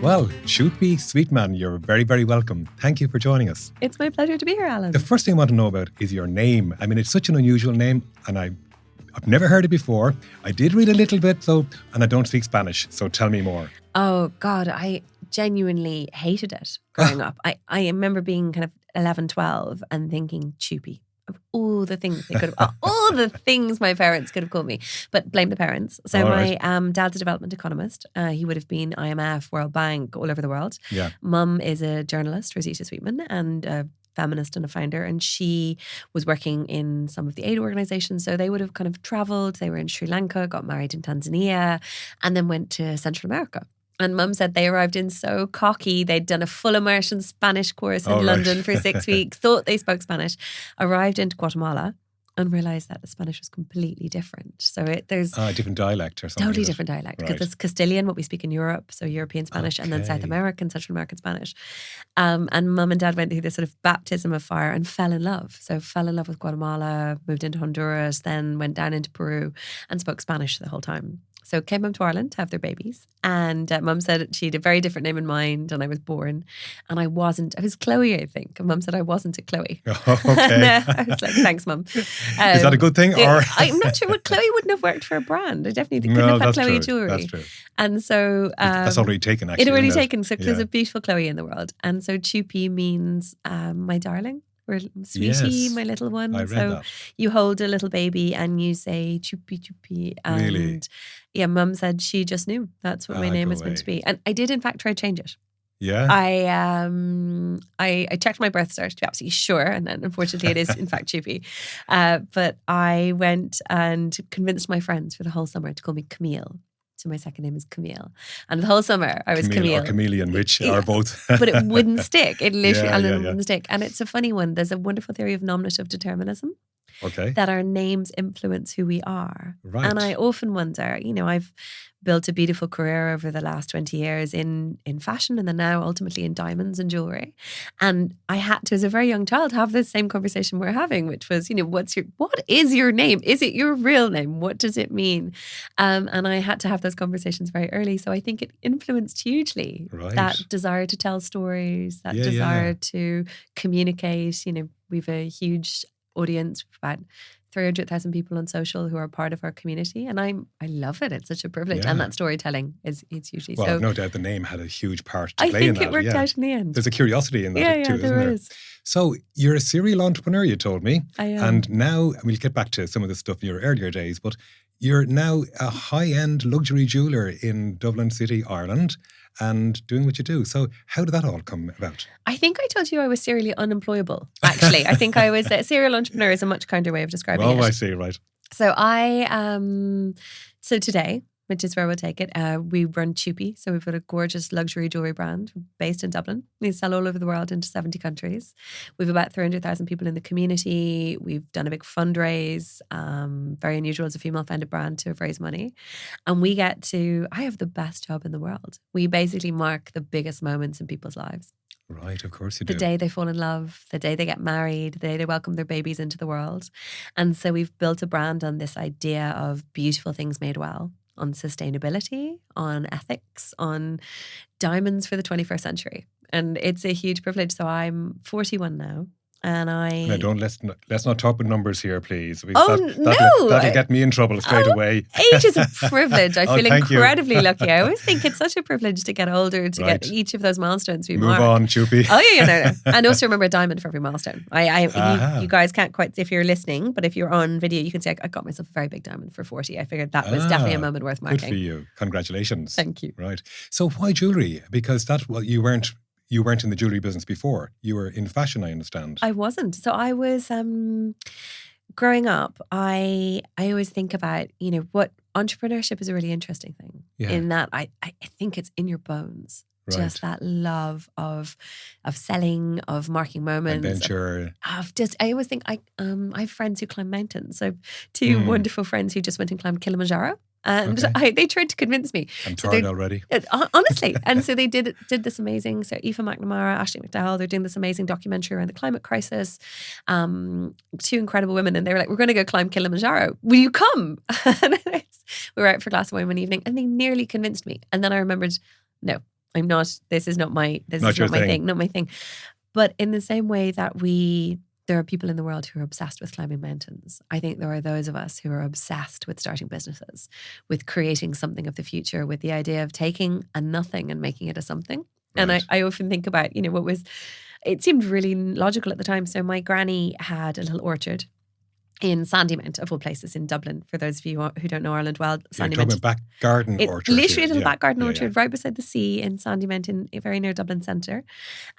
Well, Chupi Sweetman, you're very, very welcome. Thank you for joining us. It's my pleasure to be here, Alan. The first thing I want to know about is your name. I mean, it's such an unusual name, and I've never heard it before. I did read a little bit, though, and I don't speak Spanish, so tell me more. Oh, God, I genuinely hated it growing up. I remember being kind of 11, 12 and thinking, Chupi. Of all the things they could have, all the things my parents could have called me, but blame the parents. So my dad's a development economist. He would have been IMF, World Bank, all over the world. Yeah. Mum is a journalist, Chupi Sweetman, and a feminist and a founder, and she was working in some of the aid organizations. So they would have kind of traveled. They were in Sri Lanka, got married in Tanzania, and then went to Central America. And Mum said they arrived in so cocky. They'd done a full immersion Spanish course in London for 6 weeks, thought they spoke Spanish, arrived into Guatemala and realised that the Spanish was completely different. So there's a different dialect or something. Totally different dialect, because it's Castilian, what we speak in Europe, so European Spanish, and then South American, Central American Spanish. And Mum and Dad went through this sort of baptism of fire and fell in love. So fell in love with Guatemala, moved into Honduras, then went down into Peru and spoke Spanish the whole time. So came home to Ireland to have their babies. And Mum said she had a very different name in mind, and I was born. And I was Chloe, I think. And Mum said I wasn't a Chloe. Oh, okay. I was like, thanks, Mum. Is that a good thing? Or I'm not sure. Well, Chloe wouldn't have worked for a brand. I definitely couldn't have had Chloe Jewellery. That's true. And so that's already taken, actually. It already taken. So there's a beautiful Chloe in the world. And so Chupi means my darling. Or sweetie, my little one. I read that. You hold a little baby and you say Chupi Chupi. And really? Yeah, Mum said she just knew that's what my name was meant to be. And I did in fact try to change it. Yeah. I checked my birth cert to be absolutely sure, and then unfortunately it is in fact Chupi. But I went and convinced my friends for the whole summer to call me Camille. So my second name is Camille. And the whole summer I was Camille. Or chameleon, which are both. But it wouldn't stick. It literally wouldn't stick. And it's a funny one. There's a wonderful theory of nominative determinism. Okay. That our names influence who we are. Right. And I often wonder, I've built a beautiful career over the last 20 years in fashion, and then now ultimately in diamonds and jewellery. And I had to, as a very young child, have this same conversation we're having, which was, what is your name? Is it your real name? What does it mean? And I had to have those conversations very early. So I think it influenced hugely that desire to tell stories, that desire to communicate. We've a huge audience, about 300,000 people on social who are part of our community, and I love it. It's such a privilege, and that storytelling is usually so. Well, no doubt the name had a huge part to play in that. I think it worked out in the end. There's a curiosity in that too, isn't there? Is. So you're a serial entrepreneur, you told me. I am. And now, we'll get back to some of the stuff in your earlier days, but you're now a high-end luxury jeweller in Dublin City, Ireland, and doing what you do. So how did that all come about? I think I told you I was serially unemployable, actually. I think I was a serial entrepreneur is a much kinder way of describing it. Oh, I see, right. So so today, which is where we'll take it, we run Chupi. So we've got a gorgeous luxury jewellery brand based in Dublin. We sell all over the world into 70 countries. We've about 300,000 people in the community. We've done a big fundraise, very unusual as a female-founded brand to raise money. And I have the best job in the world. We basically mark the biggest moments in people's lives. Right, of course you do. The day they fall in love, the day they get married, the day they welcome their babies into the world. And so we've built a brand on this idea of beautiful things made well, on sustainability, on ethics, on diamonds for the 21st century. And it's a huge privilege. So I'm 41 now. And let's not talk with numbers here, please. That'll get me in trouble straight away. Age is a privilege. I feel incredibly lucky. I always think it's such a privilege to get older, to get each of those milestones we mark. Move on, Chupi. Oh yeah, no. And also remember a diamond for every milestone. You guys can't quite, if you're listening, but if you're on video, you can see I got myself a very big diamond for 40. I figured that was definitely a moment worth marking. Good for you. Congratulations. Thank you. Right. So why jewellery? Because you weren't in the jewellery business before. You were in fashion, I understand. I wasn't. So I was, growing up, I always think about, what entrepreneurship is a really interesting thing. Yeah. In that I think it's in your bones. Right. Just that love of selling, of marking moments. Adventure. I always think I have friends who climb mountains. So two wonderful friends who just went and climbed Kilimanjaro. And they tried to convince me. I'm tired already. Honestly. And so they did this amazing, so Aoife McNamara, Ashley McDowell, they're doing this amazing documentary around the climate crisis. Two incredible women. And they were like, we're going to go climb Kilimanjaro. Will you come? And we were out for a glass of wine one evening and they nearly convinced me. And then I remembered, no, This is not my thing. not my thing. But in the same way that there are people in the world who are obsessed with climbing mountains. I think there are those of us who are obsessed with starting businesses, with creating something of the future, with the idea of taking a nothing and making it a something. Right. And I often think about, it seemed really logical at the time. So my granny had a little orchard in Sandymount, of all places, in Dublin. For those of you who don't know Ireland well, You're talking about back garden orchard. Literally a little back garden orchard right beside the sea in Sandymount, very near Dublin centre,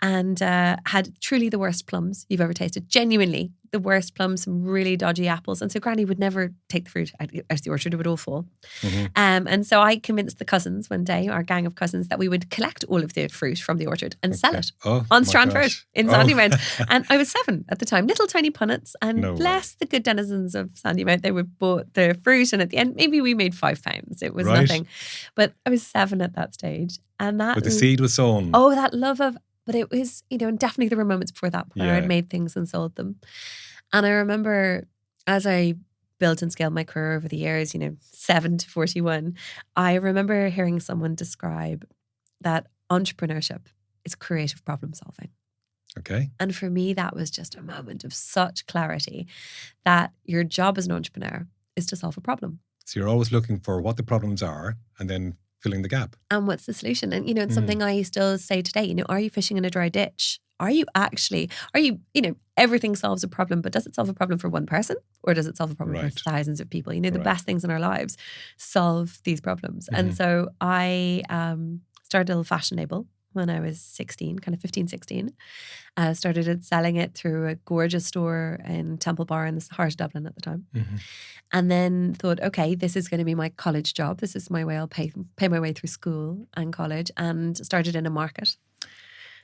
and had truly the worst plums you've ever tasted. Genuinely the worst plums, some really dodgy apples. And so Granny would never take the fruit out of the orchard, it would all fall. Mm-hmm. And so I convinced the cousins one day, our gang of cousins, that we would collect all of the fruit from the orchard and sell it on Strand Road in Sandymount. And I was 7 at the time, little tiny punnets, and bless the good denizens of Sandymount, they would bought the fruit, and at the end maybe we made £5. It was nothing. But I was 7 at that stage. And that, but the seed was sown. Oh, that love of, but it was, and definitely there were moments before that where I'd made things and sold them. And I remember as I built and scaled my career over the years, 7 to 41, I remember hearing someone describe that entrepreneurship is creative problem solving. Okay. And for me, that was just a moment of such clarity that your job as an entrepreneur is to solve a problem. So you're always looking for what the problems are and then filling the gap. And what's the solution? And, it's something I still say today, are you fishing in a dry ditch? Everything solves a problem, but does it solve a problem for one person or does it solve a problem for thousands of people? The best things in our lives solve these problems. And so I started a little fashion label when I was 16, kind of 15, 16. Started selling it through a gorgeous store in Temple Bar in the heart of Dublin at the time. Mm-hmm. And then thought, okay, this is going to be my college job. This is my way I'll pay my way through school and college, and started in a market.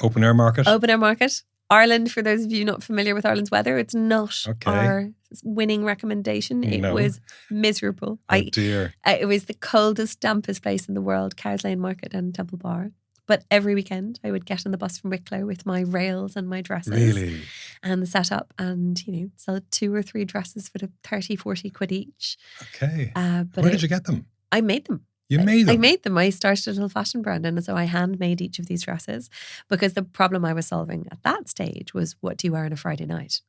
Open air market? Open air market. Ireland, for those of you not familiar with Ireland's weather, it's not our winning recommendation. It was miserable. Oh dear. It was the coldest, dampest place in the world, Cowes Lane Market and Temple Bar. But every weekend I would get on the bus from Wicklow with my rails and my dresses. Really? And set up and, sell 2 or 3 dresses for 30, 40 quid each. Okay. But where did you get them? I made them. You made them? I made them. I started a little fashion brand, and so I handmade each of these dresses because the problem I was solving at that stage was, what do you wear on a Friday night?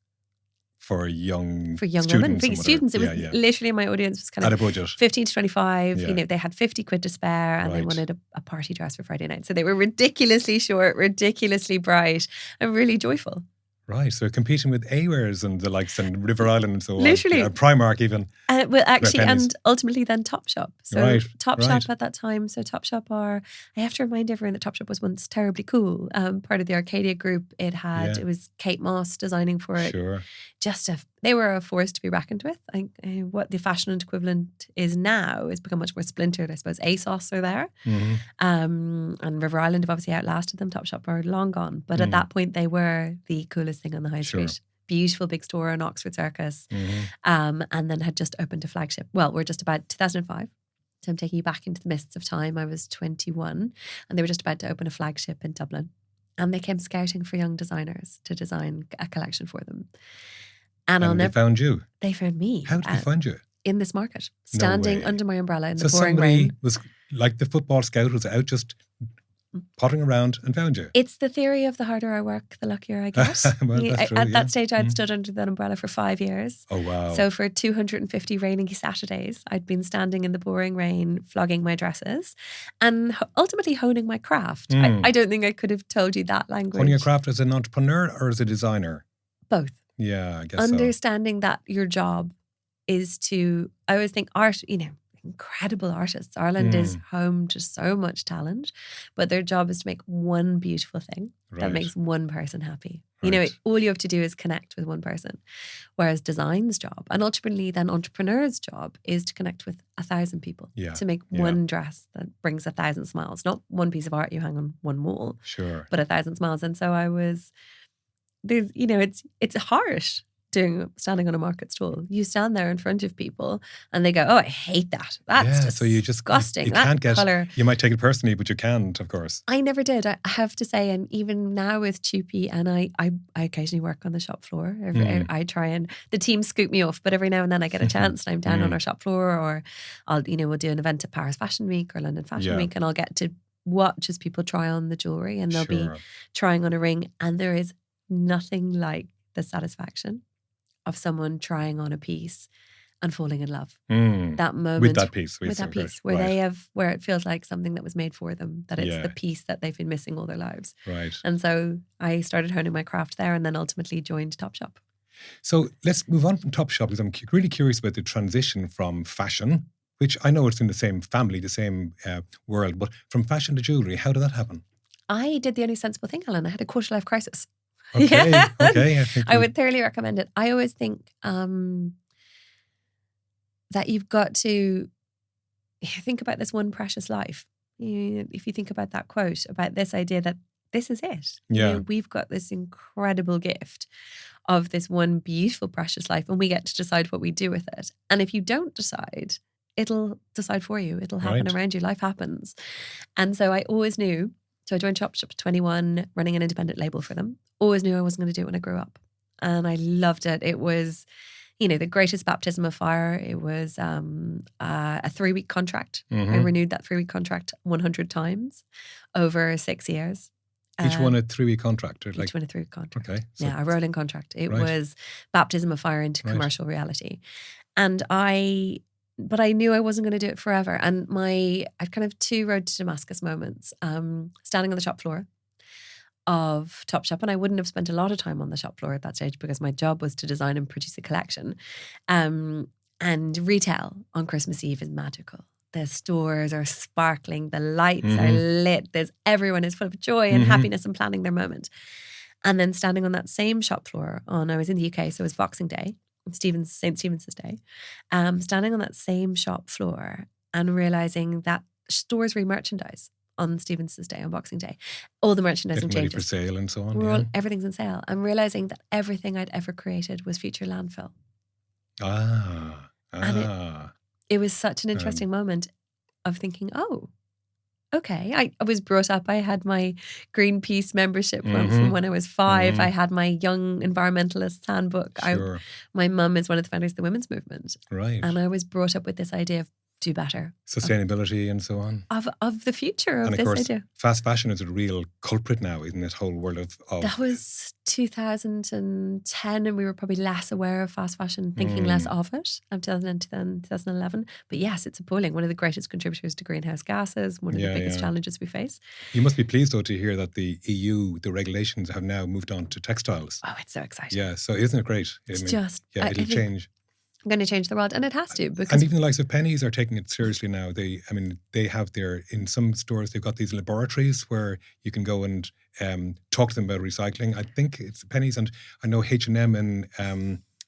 For young women, for students. It was literally, my audience was kind of at a budget. 15 to 25. Yeah. They had 50 quid to spare, and they wanted a party dress for Friday night. So they were ridiculously short, ridiculously bright, and really joyful. Right, so competing with A-Wares and the likes and River Island and so on. Literally. Primark even. Well, actually, and ultimately then Topshop. So Topshop right. at that time. So Topshop I have to remind everyone that Topshop was once terribly cool. Part of the Arcadia group. It was Kate Moss designing for it. Sure. They were a force to be reckoned with. What the fashion equivalent is now has become much more splintered. I suppose ASOS are there. Mm-hmm. And River Island have obviously outlasted them. Topshop are long gone. But at that point, they were the coolest thing on the high street. Beautiful big store on Oxford Circus. Mm-hmm. And then had just opened a flagship. Well, we're just about 2005. So I'm taking you back into the mists of time. I was 21 and they were just about to open a flagship in Dublin. And they came scouting for young designers to design a collection for them. And they found you? They found me. How did they find you? In this market, standing under my umbrella in the So pouring somebody rain. was like the football scout, was out just pottering around and found you? It's the theory of the harder I work, the luckier I get. That's true, at that stage, I'd stood under that umbrella for 5 years. Oh, wow. So for 250 rainy Saturdays, I'd been standing in the pouring rain, flogging my dresses and ultimately honing my craft. I don't think I could have told you that language. Honing your craft as an entrepreneur or as a designer? Both. Yeah, I guess Understanding that your job is to, I always think art, incredible artists. Ireland is home to so much talent, but their job is to make one beautiful thing that makes one person happy. Right. All you have to do is connect with one person. Whereas design's job, and ultimately then entrepreneur's job, is to connect with 1,000 people. To make one dress that brings 1,000 smiles. Not one piece of art you hang on one wall. Sure. But 1,000 smiles. And so I was, it's harsh. Standing on a market stall. You stand there in front of people and they go, oh, I hate that. That's so you just disgusting. You can't get colour. You might take it personally, but you can't, of course. I never did. I have to say, and even now with Chupi, and I occasionally work on the shop floor. I try and the team scoop me off, but every now and then I get a chance and I'm down on our shop floor, or we'll do an event at Paris Fashion Week or London Fashion Week, and I'll get to watch as people try on the jewelry, and they'll be trying on a ring, and there is nothing like the satisfaction of someone trying on a piece and falling in love. That moment with that piece, where it feels like something that was made for them, that it's the piece that they've been missing all their lives. Right. And so I started honing my craft there, and then ultimately joined Topshop. So let's move on from Topshop, because I'm really curious about the transition from fashion, which I know it's in the same family, the same world, but from fashion to jewellery, how did that happen? I did the only sensible thing, Alan. I had a quarter-life crisis. Okay, okay. I would thoroughly recommend it. I always think that you've got to think about this one precious life. If you think about that quote, about this idea that this is it. Yeah. We've got this incredible gift of this one beautiful, precious life, and we get to decide what we do with it. And if you don't decide, it'll decide for you. It'll happen around you. Life happens. And so I always knew, so I joined Topshop at 21, running an independent label for them. Always knew I wasn't going to do it when I grew up. And I loved it. It was, the greatest baptism of fire. It was a 3-week contract. I renewed that 3-week contract 100 times over 6 years. Each one a 3-week contract? Each one a 3-week contract. Okay. So, a rolling contract. It was baptism of fire into commercial reality. But I knew I wasn't going to do it forever. And I've kind of 2 road to Damascus moments. Standing on the shop floor of Topshop, and I wouldn't have spent a lot of time on the shop floor at that stage because my job was to design and produce a collection. And retail on Christmas Eve is magical. The stores are sparkling, the lights are lit, everyone is full of joy and happiness and planning their moment. And then standing on that same shop floor I was in the UK, so it was Boxing Day, St. Stephen's Day, standing on that same shop floor and realising that stores re-merchandise on Stephen's Day, on Boxing Day. All the merchandising changes. Ready for sale and so on. Everything's in sale. I'm realising that everything I'd ever created was future landfill. And it was such an interesting moment of thinking, okay. I was brought up, I had my Greenpeace membership from when I was 5. I had my Young Environmentalist handbook. My mum is one of the founders of the women's movement. Right. And I was brought up with this idea of do better. Sustainability and so on. Of the future of and of this course, idea. Fast fashion is a real culprit now in this whole world of... That was 2010, and we were probably less aware of fast fashion, thinking less of it. 2010, 2011. But yes, it's appalling. One of the greatest contributors to greenhouse gases, one of the biggest challenges we face. You must be pleased, though, to hear that the EU, the regulations have now moved on to textiles. Oh, it's so exciting. Yeah, so isn't it great? It'll change. I'm going to change the world, and it has to. And even the likes of Pennies are taking it seriously now. They have in some stores, they've got these laboratories where you can go and talk to them about recycling. I think it's Pennies, and I know H&M in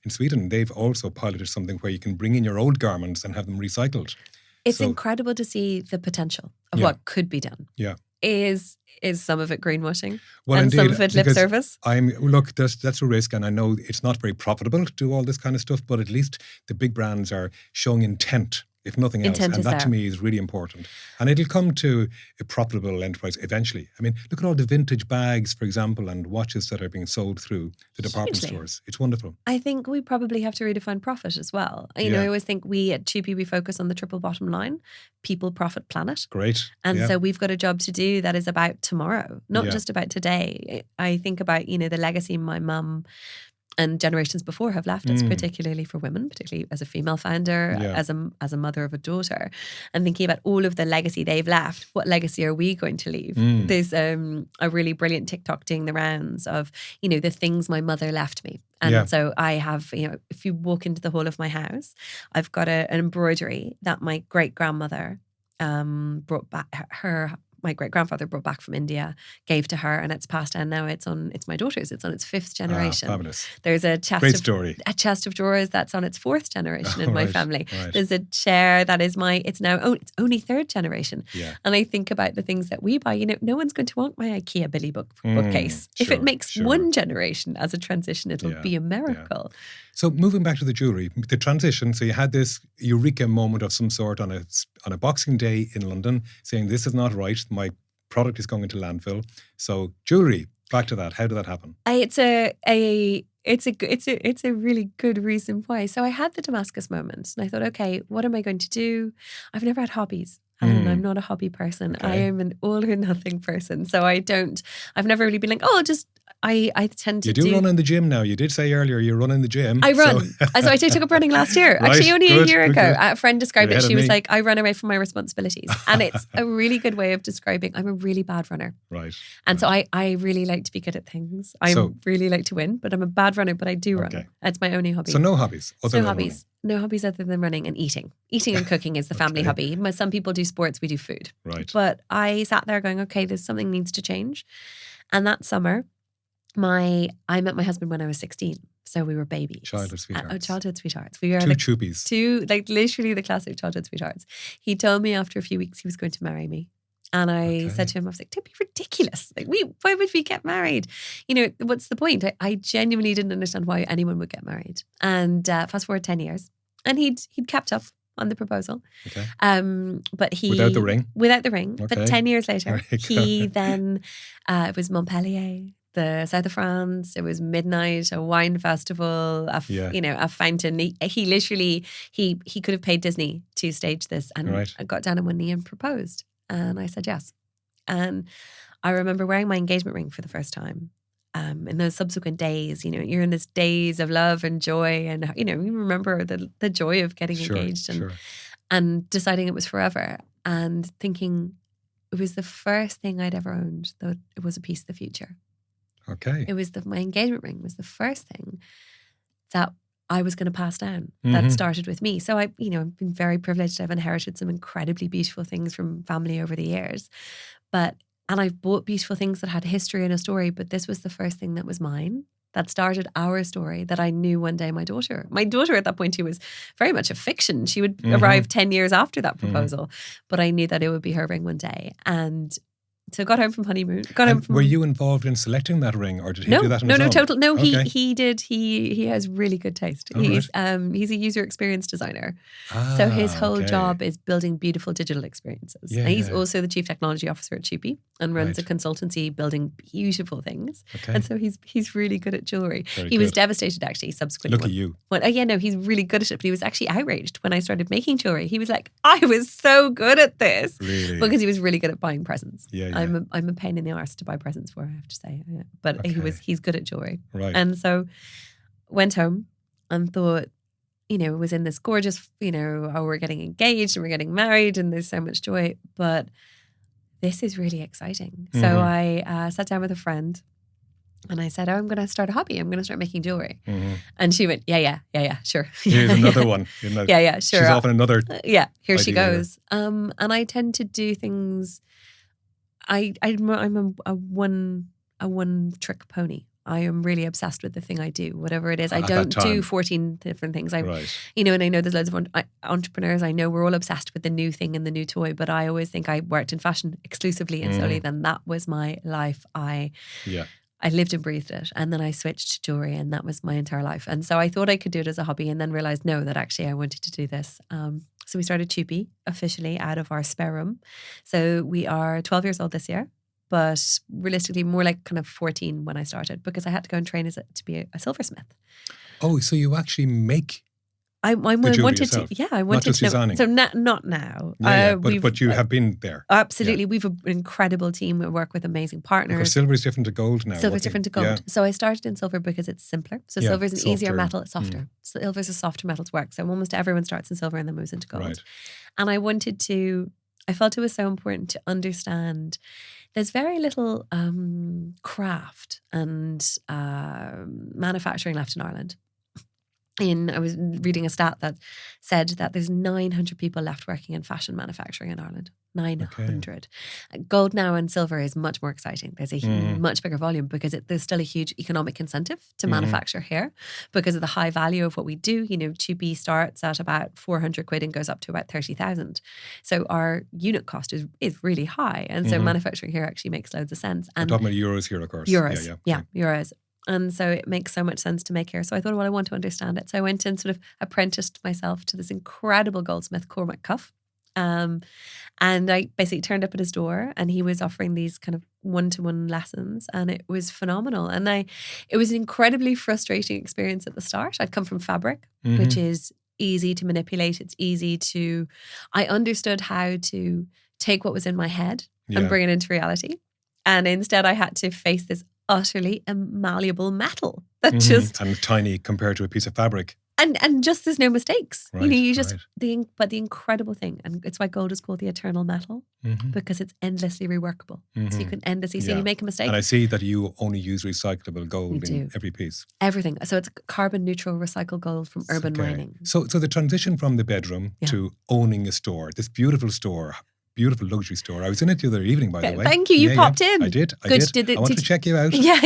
Sweden, they've also piloted something where you can bring in your old garments and have them recycled. It's incredible to see the potential of what could be done. Yeah. Is some of it greenwashing? Well, and indeed, some of it lip service? That's a risk, and I know it's not very profitable to do all this kind of stuff, but at least the big brands are showing intent, if nothing else. And that to me is really important. And it'll come to a profitable enterprise eventually. I mean, look at all the vintage bags, for example, and watches that are being sold through the department stores. It's wonderful. I think we probably have to redefine profit as well. I always think we at Chupi, we focus on the triple bottom line: people, profit, planet. Great. And so we've got a job to do that is about tomorrow, not just about today. I think about, the legacy my mum and generations before have left us, particularly for women, particularly as a female founder, as a mother of a daughter, and thinking about all of the legacy they've left. What legacy are we going to leave? There's a really brilliant TikTok doing the rounds of, the things my mother left me. And so I have, if you walk into the hall of my house, I've got an embroidery that my great-grandmother brought back, my great-grandfather brought back from India, gave to her, and it's passed down now. It's my daughter's. It's on its 5th generation. Fabulous. There's a chest of drawers that's on its 4th generation in my family. Right. There's a chair that is it's only 3rd generation. Yeah. And I think about the things that we buy. No one's going to want my IKEA Billy bookcase. If it makes one generation as a transition, it'll be a miracle. Yeah. So moving back to the jewellery, the transition, so you had this eureka moment of some sort on a Boxing Day in London saying this is not right, my product is going into landfill. So jewellery, back to that, how did that happen? It's a really good reason why. So I had the Damascus moment and I thought, okay, what am I going to do? I've never had hobbies. And I'm not a hobby person. I am an all or nothing person. So I've never really been like, I tend to do run in the gym now. You did say earlier you run in the gym. I run. So I took up running last year. Right, actually only good, a year ago. good. A friend described You're it. ahead She of was me. like, I run away from my responsibilities. And it's a really good way of describing I'm a really bad runner. Right. And so I really like to be good at things. I really like to win, but I'm a bad runner, but I do run. That's my only hobby. So no hobbies other than running. No hobbies other than running and eating. Eating and cooking is the family hobby. Some people do sports, we do food. Right. But I sat there going, okay, there's something needs to change. And that summer, I met my husband when I was 16. So we were babies. Childhood sweethearts. Childhood sweethearts. We were two Chupis. Literally the classic childhood sweethearts. He told me after a few weeks he was going to marry me. And I said to him, I was like, don't be ridiculous. Like, why would we get married? What's the point? I genuinely didn't understand why anyone would get married. And fast forward 10 years. And he'd kept up on the proposal. Okay. But without the ring? Without the ring. Okay. But 10 years later, he then, it was Montpellier, the south of France. It was midnight, a wine festival, a fountain. He literally, he could have paid Disney to stage this. And I got down on one knee and proposed. And I said yes. And I remember wearing my engagement ring for the first time. In those subsequent days, you're in this days of love and joy, and you remember the joy of getting engaged and deciding it was forever, and thinking it was the first thing I'd ever owned, though it was a piece of the future. Okay, it was my engagement ring was the first thing that I was going to pass down. That started with me. So I've been very privileged. I've inherited some incredibly beautiful things from family over the years, and I've bought beautiful things that had history and a story, but this was the first thing that was mine, that started our story, that I knew one day my daughter at that point, who was very much a fiction, she would arrive 10 years after that proposal, but I knew that it would be her ring one day. And so got home from honeymoon. Were you involved in selecting that ring, or did he do that on his own? Total. No, he did. He has really good taste. He's a user experience designer. So his whole job is building beautiful digital experiences. Yeah, and he's also the chief technology officer at Chupi and runs a consultancy building beautiful things. Okay. And so he's really good at jewellery. He was devastated actually subsequently. Look at you. He's really good at it, but he was actually outraged when I started making jewellery. He was like, I was so good at this. Really? Because he was really good at buying presents. Yeah. I'm a pain in the arse to buy presents for, I have to say. But he's good at jewellery. Right. And so went home and thought, was in this gorgeous, we're getting engaged and we're getting married and there's so much joy, but this is really exciting. So I sat down with a friend and I said, I'm going to start a hobby. I'm going to start making jewellery. And she went, yeah, sure. Here's another one. Yeah, sure. She's off on another here she goes. And I tend to do things, I'm a one trick pony. I am really obsessed with the thing I do, whatever it is. I don't do 14 different things. And I know there's loads of entrepreneurs. I know we're all obsessed with the new thing and the new toy, but I always think I worked in fashion exclusively and solely. Then that was my life. I lived and breathed it. And then I switched to jewelry and that was my entire life. And so I thought I could do it as a hobby and then realized, no, that actually I wanted to do this. So we started Chupi officially out of our spare room. So we are 12 years old this year, but realistically more like kind of 14 when I started because I had to go and train to be a silversmith. Oh, so you actually make I wanted yourself. I wanted not just to. Designing. So not now. But you have been there. Absolutely. Yeah. We've an incredible team. We work with amazing partners. Because silver is different to gold now. Silver is different to gold. Yeah. So I started in silver because it's simpler. So silver is an easier metal. It's softer. Silver is a softer metal to work. So almost everyone starts in silver and then moves into gold. Right. And I felt it was so important to understand there's very little craft and manufacturing left in Ireland. I was reading a stat that said that there's 900 people left working in fashion manufacturing in Ireland. 900. Okay. Gold now and silver is much more exciting. There's a much bigger volume because there's still a huge economic incentive to manufacture here because of the high value of what we do. Chupi starts at about 400 quid and goes up to about 30,000. So our unit cost is really high. And so manufacturing here actually makes loads of sense. And we're talking about euros here, of course. Euros. Yeah, euros. And so it makes so much sense to make here. So I thought, well, I want to understand it. So I went and sort of apprenticed myself to this incredible goldsmith, Cormac Cuff. And I basically turned up at his door and he was offering these kind of one-to-one lessons and it was phenomenal. And it was an incredibly frustrating experience at the start. I'd come from fabric, which is easy to manipulate. It's easy to, I understood how to take what was in my head and bring it into reality. And instead I had to face this utterly malleable metal that just... And tiny compared to a piece of fabric. And just there's no mistakes. Right, you just, but the incredible thing, and it's why gold is called the eternal metal, because it's endlessly reworkable. So you can endlessly, so you make a mistake. And I see that you only use recyclable gold in every piece. Everything. So it's carbon neutral recycled gold from urban mining. So the transition from the bedroom to owning a store, this beautiful store, beautiful luxury store. I was in it the other evening, by the way. Thank you. You popped in. I did. Good. I wanted to check you out. Yeah.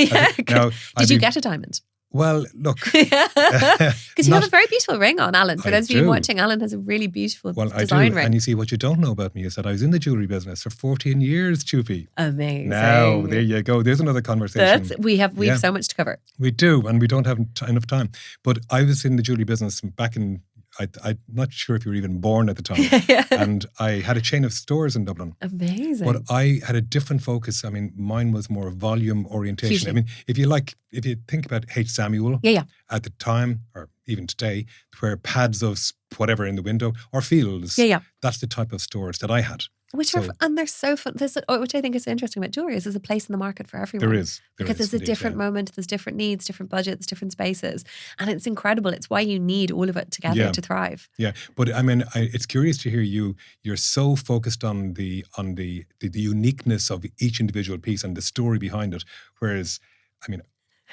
Now, did you get a diamond? Well, look. Because you have a very beautiful ring on, Alan. For those of you watching, Alan has a really beautiful design ring. And you see, what you don't know about me is that I was in the jewellery business for 14 years, Chupi. Amazing. Now, there you go. There's another conversation. We have so much to cover. We do, and we don't have enough time. But I was in the jewellery business back in... I'm not sure if you were even born at the time. And I had a chain of stores in Dublin. Amazing. But I had a different focus. I mean, mine was more volume orientation. Hugely. I mean, if you think about H. Samuel at the time, or even today, where pads of whatever in the window or fields, that's the type of stores that I had. And they're so fun. Which I think is so interesting about jewellery is there's a place in the market for everyone. There is. Because there's a different moment, there's different needs, different budgets, different spaces. And it's incredible. It's why you need all of it together to thrive. Yeah. But I mean, it's curious to hear you're so focused on the uniqueness of each individual piece and the story behind it. Whereas, I mean,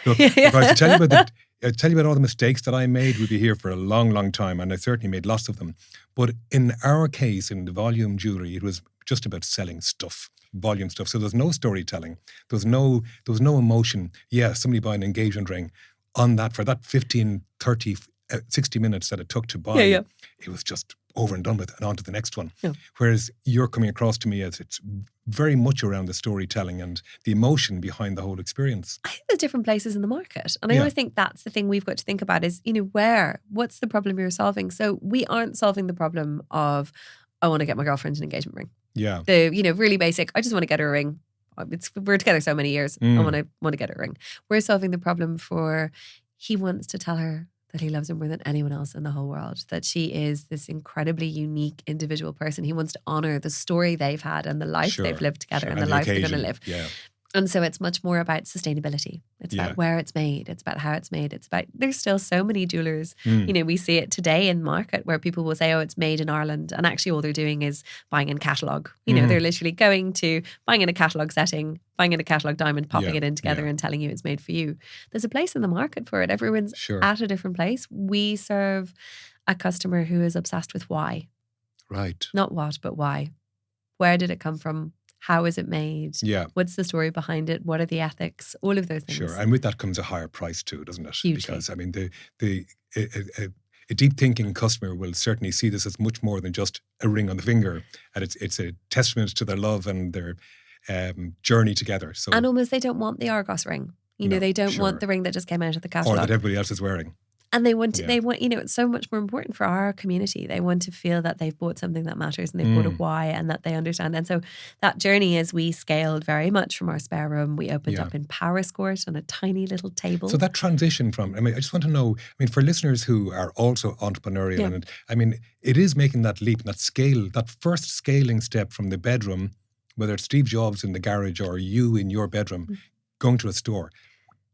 look, if I was to tell you about all the mistakes that I made, we'd be here for a long, long time, and I certainly made lots of them. But in our case, in the volume jewellery, it was just about selling stuff, volume stuff. So there's no storytelling. There was no emotion. Yeah, somebody buy an engagement ring on that for that 15, 30, 60 minutes that it took to buy. It was just over and done with and on to the next one. Whereas you're coming across to me as it's very much around the storytelling and the emotion behind the whole experience. I think there's different places in the market. And I always think that's the thing we've got to think about is, what's the problem you're solving? So we aren't solving the problem of, I want to get my girlfriend an engagement ring. Yeah. The, really basic, I just want to get her a ring. We're together so many years. I want to get her a ring. We're solving the problem for, he wants to tell her that he loves her more than anyone else in the whole world, that she is this incredibly unique individual person. He wants to honour the story they've had and the life they've lived together and the life they're going to live. Yeah. And so it's much more about sustainability. It's about where it's made. It's about how it's made. It's about, there's still so many jewellers, we see it today in market where people will say, oh, it's made in Ireland. And actually all they're doing is buying in catalogue. They're literally going to buying in a catalogue setting, buying in a catalogue diamond, popping it in together and telling you it's made for you. There's a place in the market for it. Everyone's at a different place. We serve a customer who is obsessed with why. Right. Not what, but why. Where did it come from? How is it made? Yeah. What's the story behind it? What are the ethics? All of those things. Sure. And with that comes a higher price too, doesn't it? Hugely. Because, I mean, a deep thinking customer will certainly see this as much more than just a ring on the finger. And it's a testament to their love and their journey together. So, and almost they don't want the Argos ring. They don't want the ring that just came out of the catalogue. Or that everybody else is wearing. And they want, it's so much more important for our community. They want to feel that they've bought something that matters and they've bought a why and that they understand. And so that journey is we scaled very much from our spare room. We opened up in Powerscourt on a tiny little table. So that transition from, I just want to know, for listeners who are also entrepreneurial, and it is making that leap, that scale, that first scaling step from the bedroom, whether it's Steve Jobs in the garage or you in your bedroom, going to a store.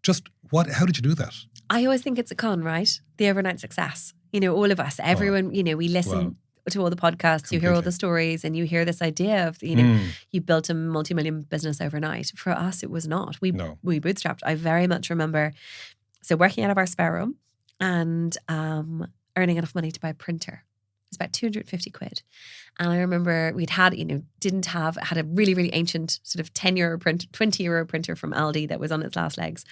Just how did you do that? I always think it's a con, right? The overnight success. All of us, everyone, we listen to all the podcasts, you hear all the stories and you hear this idea of, you built a multi-million business overnight. For us, it was not. We bootstrapped. I very much remember, working out of our spare room and earning enough money to buy a printer. It was about 250 quid. And I remember had a really, really ancient sort of 20 euro printer from Aldi that was on its last legs.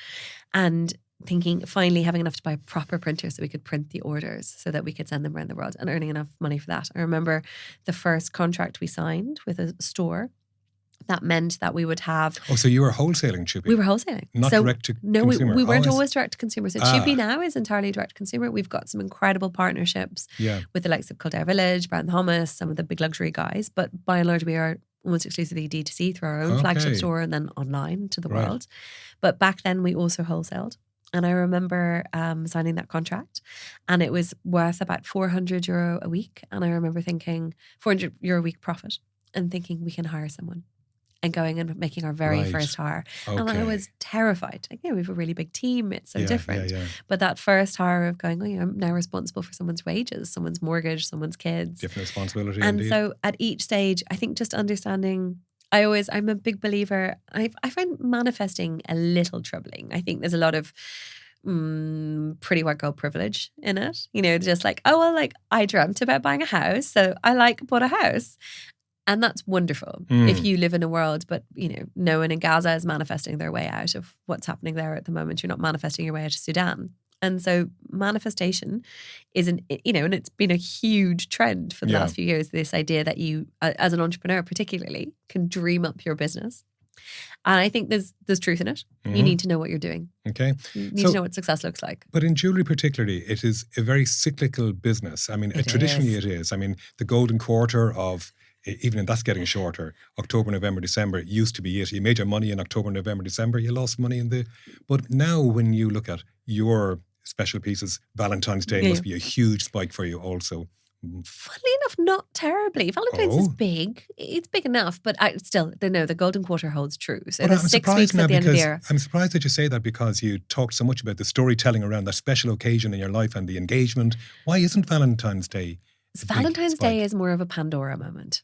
And thinking, finally having enough to buy a proper printer so we could print the orders so that we could send them around the world and earning enough money for that. I remember the first contract we signed with a store. That meant that we would have... Oh, so you were wholesaling Chupi? We were wholesaling. Not direct to consumer? No, we weren't always direct to consumer. So Chupi now is entirely direct to consumer. We've got some incredible partnerships with the likes of Kildare Village, Brown Thomas, some of the big luxury guys. But by and large, we are almost exclusively D2C through our own flagship store and then online to the world. But back then, we also wholesaled. And I remember signing that contract, and it was worth about €400 a week. And I remember thinking €400 a week profit, and thinking we can hire someone, and going and making our very first hire. Okay. And I was terrified. Like, we have a really big team. It's so different. But that first hire of going, I'm now responsible for someone's wages, someone's mortgage, someone's kids. Different responsibility. And indeed. So at each stage, I think just understanding. I'm a big believer. I find manifesting a little troubling. I think there's a lot of pretty white girl privilege in it. Just like, I dreamt about buying a house, so I bought a house. And that's wonderful if you live in a world, but no one in Gaza is manifesting their way out of what's happening there at the moment. You're not manifesting your way out of Sudan. And so manifestation is and it's been a huge trend for the last few years, this idea that you, as an entrepreneur particularly, can dream up your business. And I think there's truth in it. You need to know what you're doing. Okay. You need to know what success looks like. But in jewellery particularly, it is a very cyclical business. I mean, traditionally it is. I mean, the golden quarter of, even that's getting shorter, October, November, December used to be it. You made your money in October, November, December. You lost money but now when you look at your special pieces, Valentine's Day must be a huge spike for you also. Funnily enough, not terribly. Valentine's is big. It's big enough, but the golden quarter holds true. So there's 6 weeks at the end of the year. I'm surprised that you say that, because you talked so much about the storytelling around that special occasion in your life and the engagement. Why isn't Valentine's Day? Valentine's Day is more of a Pandora moment.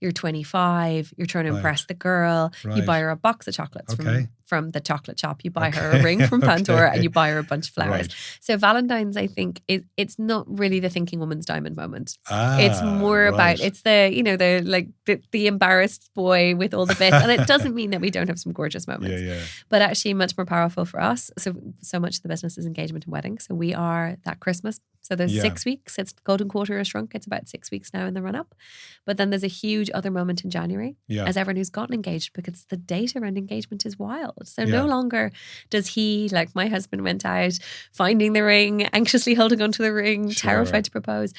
You're 25, you're trying to impress the girl, you buy her a box of chocolates from the chocolate shop, you buy her a ring from Pandora, and you buy her a bunch of flowers. So Valentine's, I think, it's not really the thinking woman's diamond moment. It's more about, it's the embarrassed boy with all the bits. And it doesn't mean that we don't have some gorgeous moments. But actually much more powerful for us. So much of the business is engagement and wedding. So we are that Christmas. So there's 6 weeks. It's the golden quarter has shrunk. It's about 6 weeks now in the run up. But then there's a huge other moment in January as everyone who's gotten engaged, because the data around engagement is wild. So no longer does he, like my husband, went out finding the ring, anxiously holding onto the ring, terrified to propose.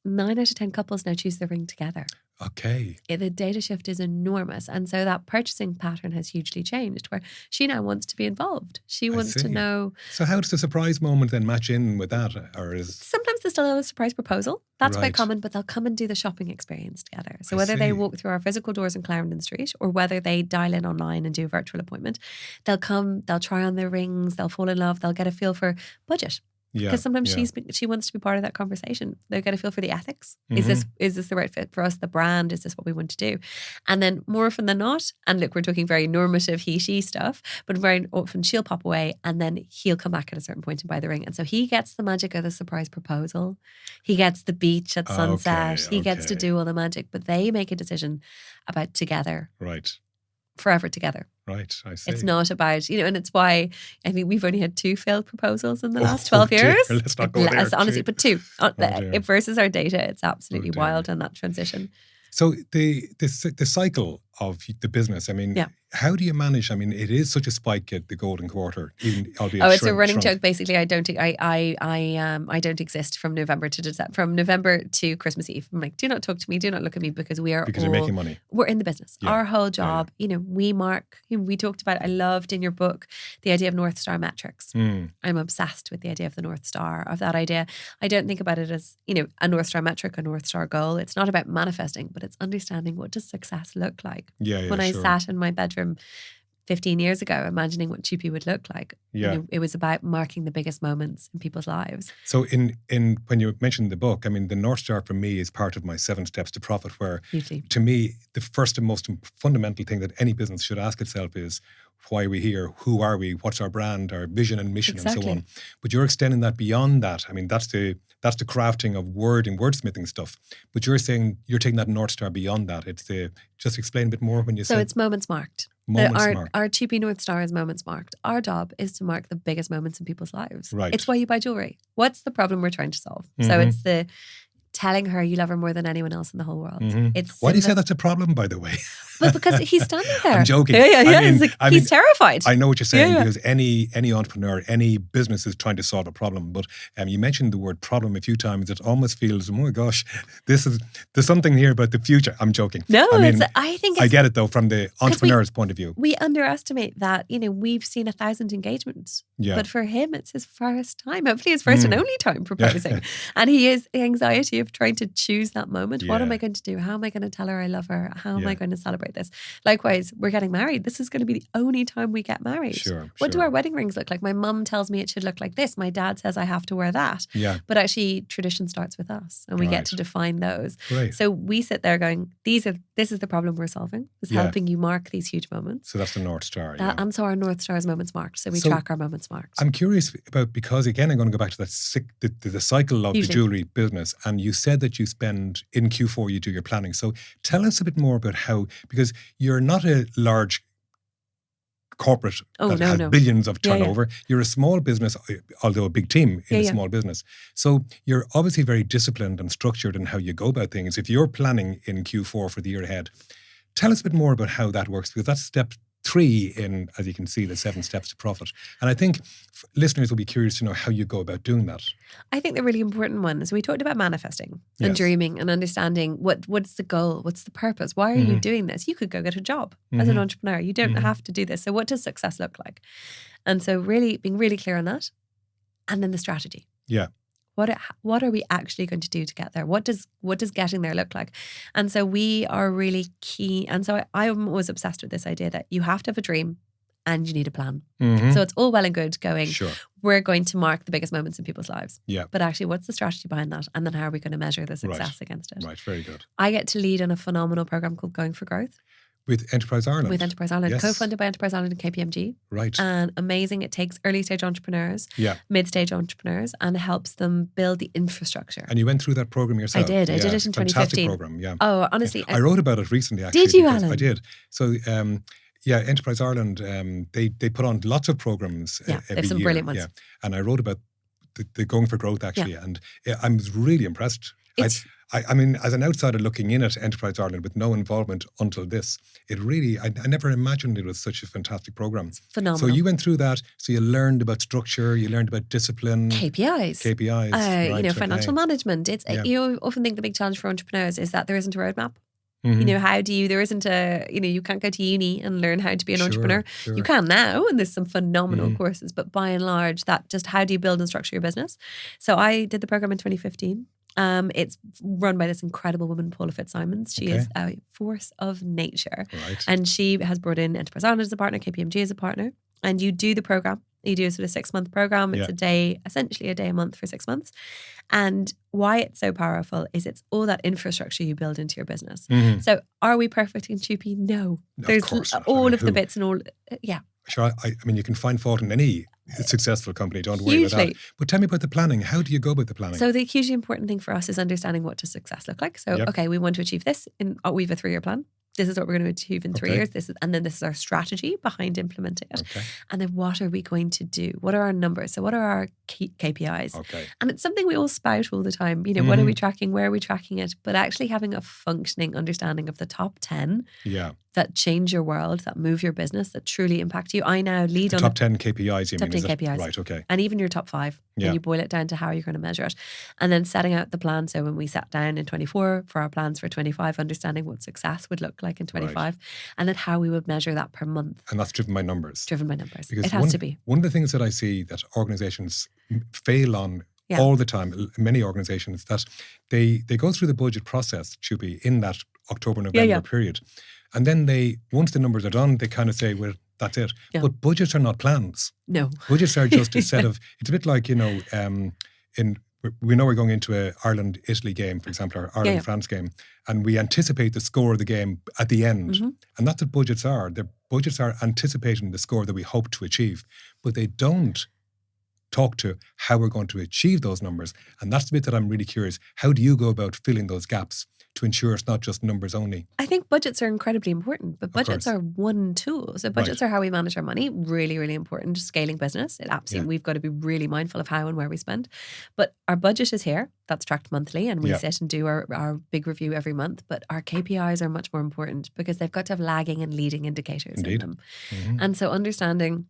9 out of 10 couples now choose the ring together. Okay. The data shift is enormous. And so that purchasing pattern has hugely changed, where she now wants to be involved. She wants to know. So how does the surprise moment then match in with that? Sometimes they still have a surprise proposal. That's quite common, but they'll come and do the shopping experience together. So whether they walk through our physical doors in Clarendon Street, or whether they dial in online and do a virtual appointment, they'll come, they'll try on their rings, they'll fall in love, they'll get a feel for budget. Because sometimes she wants to be part of that conversation. They'll get a feel for the ethics. Is this the right fit for us? The brand, is this what we want to do? And then more often than not, and look, we're talking very normative he-she stuff, but very often she'll pop away and then he'll come back at a certain point and buy the ring. And so he gets the magic of the surprise proposal. He gets the beach at sunset. He gets to do all the magic, but they make a decision about together. Right. Forever together. Right, I see. It's not about, and it's why I think we've only had 2 failed proposals in the last 12 years. Let's not go there. Honestly, but 2. Versus our data, it's absolutely wild on that transition. So the cycle of the business, I mean, how do you manage? I mean, it is such a spike at the golden quarter, even albeit it's a running joke. Basically, I don't exist from November to December, from November to Christmas Eve. I'm like, do not talk to me, do not look at me, because you're making money. We're in the business. Our whole job, we mark. We talked about. I loved in your book the idea of North Star metrics. I'm obsessed with the idea of the North Star, of that idea. I don't think about it as a North Star metric, a North Star goal. It's not about manifesting, but it's understanding, what does success look like. When I sat in my bedroom 15 years ago, imagining what Chupi would look like. It was about marking the biggest moments in people's lives. So in when you mentioned the book, I mean, the North Star for me is part of my 7 steps to profit, where to me, the first and most fundamental thing that any business should ask itself is, why are we here? Who are we? What's our brand, our vision and mission, and so on. But you're extending that beyond that. I mean, that's the crafting of word and wordsmithing stuff. But you're saying you're taking that North Star beyond that. It's just explain a bit more when you say. So it's moments marked. Our Chupi North Star is moments marked. Our job is to mark the biggest moments in people's lives. Right. It's why you buy jewellery. What's the problem we're trying to solve? So it's the telling her you love her more than anyone else in the whole world. Why do you say that's a problem, by the way? But because he's standing there. I'm joking. He's terrified. I know what you're saying, because any entrepreneur, any business is trying to solve a problem. But you mentioned the word problem a few times. It almost feels, oh my gosh, there's something here about the future. I'm joking. No, I get it though, from the entrepreneur's point of view. We underestimate that. We've seen 1,000 engagements Yeah. But for him, it's his first time, hopefully his first and only time proposing. And he is the anxiety of trying to choose that moment. What am I going to do? How am I going to tell her I love her? How am I going to celebrate this? Likewise, we're getting married. This is going to be the only time we get married. What do our wedding rings look like? My mum tells me it should look like this. My dad says I have to wear that. Yeah. But actually, tradition starts with us, and we get to define those. Great. So we sit there going, this is the problem we're solving. Is helping you mark these huge moments. So that's the North Star. And so our North Star is moments marked. So we track our moments marked. I'm curious about, because again, I'm going to go back to that the cycle of the jewellery business. And you said that you spend, in Q4, you do your planning. So tell us a bit more about how, because you're not a large corporate that has billions of turnover. You're a small business, although a big team in a small business. So you're obviously very disciplined and structured in how you go about things. If you're planning in Q4 for the year ahead, tell us a bit more about how that works, because that's step 3 in, as you can see, the 7 steps to profit. And I think listeners will be curious to know how you go about doing that. I think the really important one is we talked about manifesting and dreaming and understanding what's the goal, what's the purpose, why are you doing this? You could go get a job as an entrepreneur. You don't have to do this. So what does success look like? And so really being really clear on that. And then the strategy. Yeah. What are we actually going to do to get there? What does getting there look like? And so we are really key. And so I'm always obsessed with this idea that you have to have a dream and you need a plan. So it's all well and good going, we're going to mark the biggest moments in people's lives. Yeah. But actually, what's the strategy behind that? And then how are we going to measure the success against it? Right, very good. I get to lead on a phenomenal program called Going for Growth. With Enterprise Ireland. With Enterprise Ireland, co-funded by Enterprise Ireland and KPMG. Right. And amazing. It takes early stage entrepreneurs, mid-stage entrepreneurs, and helps them build the infrastructure. And you went through that program yourself. I did it in 2015. Fantastic program, yeah. Oh, honestly. I wrote about it recently, actually. Did you, Alan? I did. So, Enterprise Ireland, they put on lots of programs every year. They have some brilliant ones. Yeah. And I wrote about the Going for Growth, actually. And I was really impressed. I mean, as an outsider looking in at Enterprise Ireland with no involvement until this, it really, I never imagined it was such a fantastic program. It's phenomenal. So you went through that, so you learned about structure, you learned about discipline. KPIs. Financial management. It's you often think the big challenge for entrepreneurs is that there isn't a roadmap. You know, you can't go to uni and learn how to be an entrepreneur. Sure. You can now, and there's some phenomenal courses, but by and large, that just how do you build and structure your business? So I did the program in 2015. It's run by this incredible woman, Paula Fitzsimons. She is a force of nature. Right. And she has brought in Enterprise Ireland as a partner, KPMG as a partner. And you do the program. You do a sort of 6-month program. It's essentially a day a month for 6 months. And why it's so powerful is it's all that infrastructure you build into your business. So are we perfect in Chupi? No. There's all of the bits and all. Sure. I mean, you can find fault in any successful company. Don't worry about that. But tell me about the planning. How do you go about the planning? So the hugely important thing for us is understanding what does success look like. So, we want to achieve this. We have a 3-year plan. This is what we're going to achieve in 3 years. And then this is our strategy behind implementing it. And then what are we going to do? What are our numbers? So what are our KPIs? And it's something we all spout all the time. You know, what are we tracking? Where are we tracking it? But actually having a functioning understanding of the top 10 that change your world, that move your business, that truly impact you. I now lead the on top 10 KPIs. You top mean 10 KPIs, right? Okay, and even your top 5. And you boil it down to how you're going to measure it, and then setting out the plan. So when we sat down in 24 for our plans for 25, understanding what success would look like in 25, and then how we would measure that per month. And that's driven by numbers. Because it has to be. One of the things that I see that organizations fail on all the time, many organizations, that they go through the budget process, Chupi, in that October-November period. And then once the numbers are done, they kind of say, well, that's it. But budgets are not plans. No. Budgets are just a set of, it's a bit like, we know we're going into a Ireland-Italy game, for example, or Ireland-France game, and we anticipate the score of the game at the end. And that's what budgets are. Budgets are anticipating the score that we hope to achieve, but they don't talk to how we're going to achieve those numbers. And that's the bit that I'm really curious. How do you go about filling those gaps to ensure it's not just numbers only? I think budgets are incredibly important, but budgets are one tool. So budgets are how we manage our money. Really, really important. Scaling business. It absolutely, we've got to be really mindful of how and where we spend. But our budget is here. That's tracked monthly, and we sit and do our big review every month. But our KPIs are much more important because they've got to have lagging and leading indicators in them. And so understanding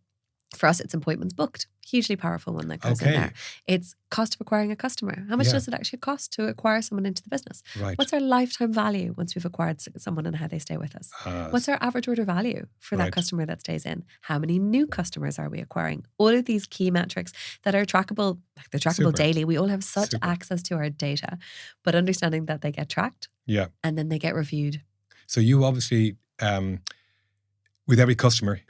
For us, it's appointments booked. Hugely powerful one that goes in there. It's cost of acquiring a customer. How much does it actually cost to acquire someone into the business? Right. What's our lifetime value once we've acquired someone and how they stay with us? What's our average order value for that customer that stays in? How many new customers are we acquiring? All of these key metrics that are trackable, like they're trackable daily. We all have such access to our data, but understanding that they get tracked and then they get reviewed. So you obviously, with every customer,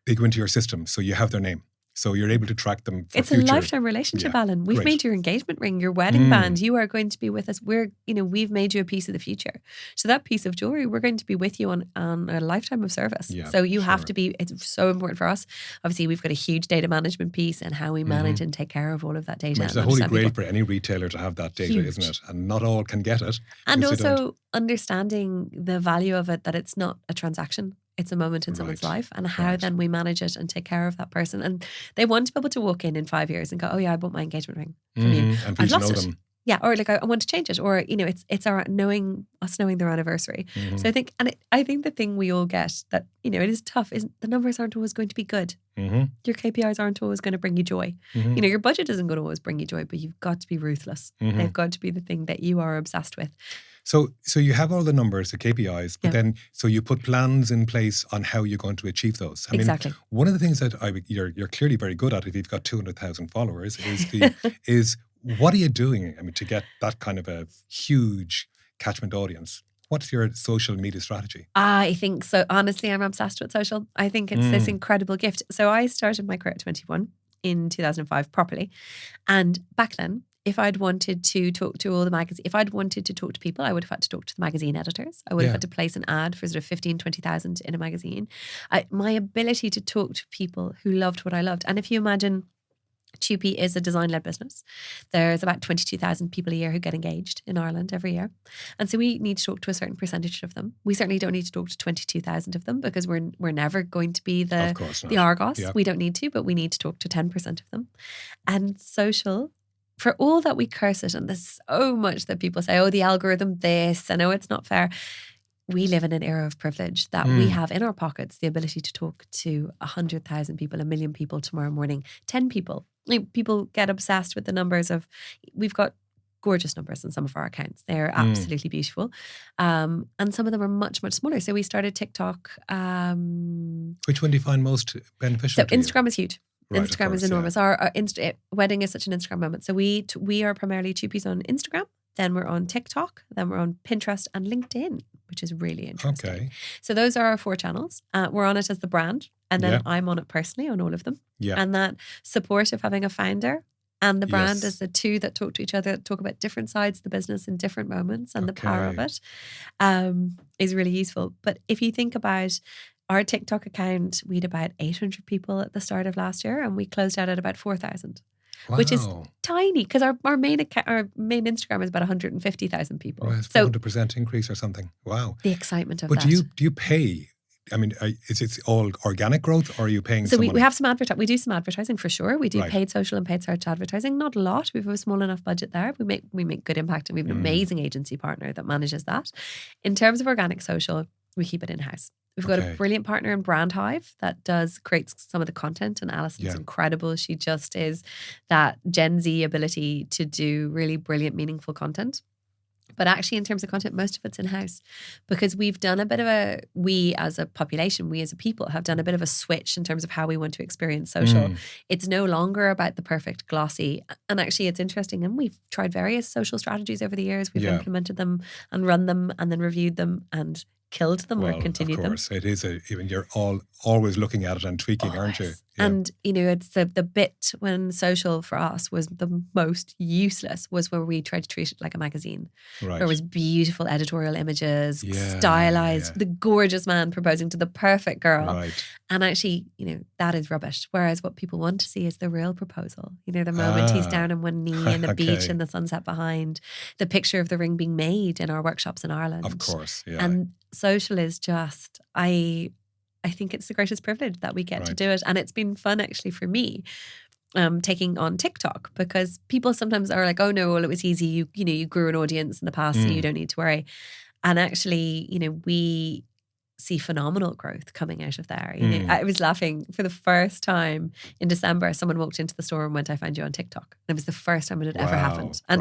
they go into your system, so you have their name. So you're able to track them for future. It's a lifetime relationship, Alan. We've made your engagement ring, your wedding band. You are going to be with us. We've made you a piece of the future. So that piece of jewelry, we're going to be with you on a lifetime of service. Yeah, so you have to be, it's so important for us. Obviously, we've got a huge data management piece and how we manage and take care of all of that data. It's a holy grail for any retailer to have that data, isn't it? And not all can get it. And also understanding the value of it, that it's not a transaction. It's a moment in someone's life, and how then we manage it and take care of that person. And they want to be able to walk in 5 years and go, oh yeah, I bought my engagement ring from you. And I've lost it. Them. Yeah, or like I want to change it, or it's our knowing their anniversary. So I think the thing we all get that it is tough is the numbers aren't always going to be good. Your KPIs aren't always going to bring you joy. Your budget isn't going to always bring you joy, but you've got to be ruthless. They've got to be the thing that you are obsessed with. So you have all the numbers, the KPIs, but then so you put plans in place on how you're going to achieve those. I mean, one of the things that you're clearly very good at if you've got 200,000 followers is what are you doing? I mean, to get that kind of a huge catchment audience. What's your social media strategy? I think so. Honestly, I'm obsessed with social. I think it's this incredible gift. So I started my career at 21 in 2005 properly, and back then, if I'd wanted to talk to all the magazines, if I'd wanted to talk to people, I would have had to talk to the magazine editors. I would have had to place an ad for sort of 15, 20,000 in a magazine. My ability to talk to people who loved what I loved. And if you imagine, Chupi is a design-led business. There's about 22,000 people a year who get engaged in Ireland every year. And so we need to talk to a certain percentage of them. We certainly don't need to talk to 22,000 of them because we're never going to be the Argos. Yep. We don't need to, but we need to talk to 10% of them. And social, for all that we curse it, and there's so much that people say, oh, the algorithm this, I know it's not fair. We live in an era of privilege that we have in our pockets the ability to talk to 100,000 people, 1 million people tomorrow morning, 10 people. Like, people get obsessed with the numbers of, we've got gorgeous numbers in some of our accounts. They're absolutely beautiful. And some of them are much, much smaller. So we started TikTok. Which one do you find most beneficial? So Instagram is huge. Right, Instagram is enormous. Our wedding is such an Instagram moment. So we are primarily Chupis on Instagram. Then we're on TikTok. Then we're on Pinterest and LinkedIn, which is really interesting. Okay. So those are our 4 channels. We're on it as the brand. And then I'm on it personally on all of them. Yeah. And that support of having a founder and the brand is the two that talk to each other, talk about different sides of the business in different moments, and the power of it is really useful. But if you think about our TikTok account, we had about 800 people at the start of last year, and we closed out at about 4,000. Wow. Which is tiny, because our main Instagram is about 150,000 people. Well, it's 400% increase or something. Wow. The excitement of that. But do you pay? I mean, is it all organic growth, or are you paying someone? So we have some advertising. We do some advertising for sure. We do paid social and paid search advertising. Not a lot. We have a small enough budget there. We make good impact, and we have an amazing agency partner that manages that. In terms of organic social, we keep it in-house. We've got a brilliant partner in Brand Hive that creates some of the content, and Alison's incredible. She just is that Gen Z ability to do really brilliant, meaningful content. But actually, in terms of content, most of it's in-house, because we've done a bit of we as a population, we as a people have done a bit of a switch in terms of how we want to experience social. It's no longer about the perfect glossy. And actually, it's interesting. And we've tried various social strategies over the years. We've implemented them and run them and then reviewed them and killed them or continued them. Of course, it is even you're always looking at it and tweaking, aren't you? Yeah. And it's the bit when social for us was the most useless was where we tried to treat it like a magazine. Right. There was beautiful editorial images, stylized, the gorgeous man proposing to the perfect girl. Right. And actually, that is rubbish. Whereas what people want to see is the real proposal. The moment he's down on one knee in a beach and the sunset behind, the picture of the ring being made in our workshops in Ireland. Of course, yeah. And social is just, I think it's the greatest privilege that we get to do it. And it's been fun actually for me taking on TikTok, because people sometimes are like, oh no, well, it was easy. You grew an audience in the past, so you don't need to worry. And actually, see phenomenal growth coming out of there. You know, I was laughing for the first time in December. Someone walked into the store and went, "I found you on TikTok." And it was the first time it had ever happened. And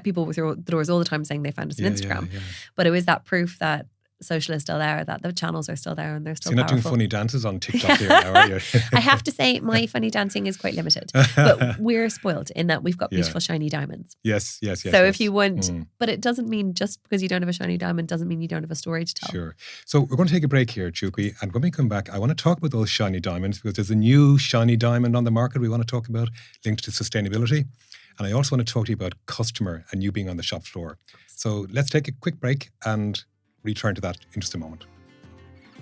people with the doors all the time saying they found us on Instagram. Yeah. But it was that proof that social is still there, that the channels are still there and they're still powerful. You're not doing funny dances on TikTok here now, are you? I have to say my funny dancing is quite limited. But we're spoiled in that we've got beautiful shiny diamonds. Yes. So if you want, but it doesn't mean just because you don't have a shiny diamond doesn't mean you don't have a story to tell. Sure. So we're going to take a break here, Chupi. And when we come back, I want to talk about those shiny diamonds because there's a new shiny diamond on the market we want to talk about linked to sustainability. And I also want to talk to you about customer and you being on the shop floor. So let's take a quick break and return to that in just a moment.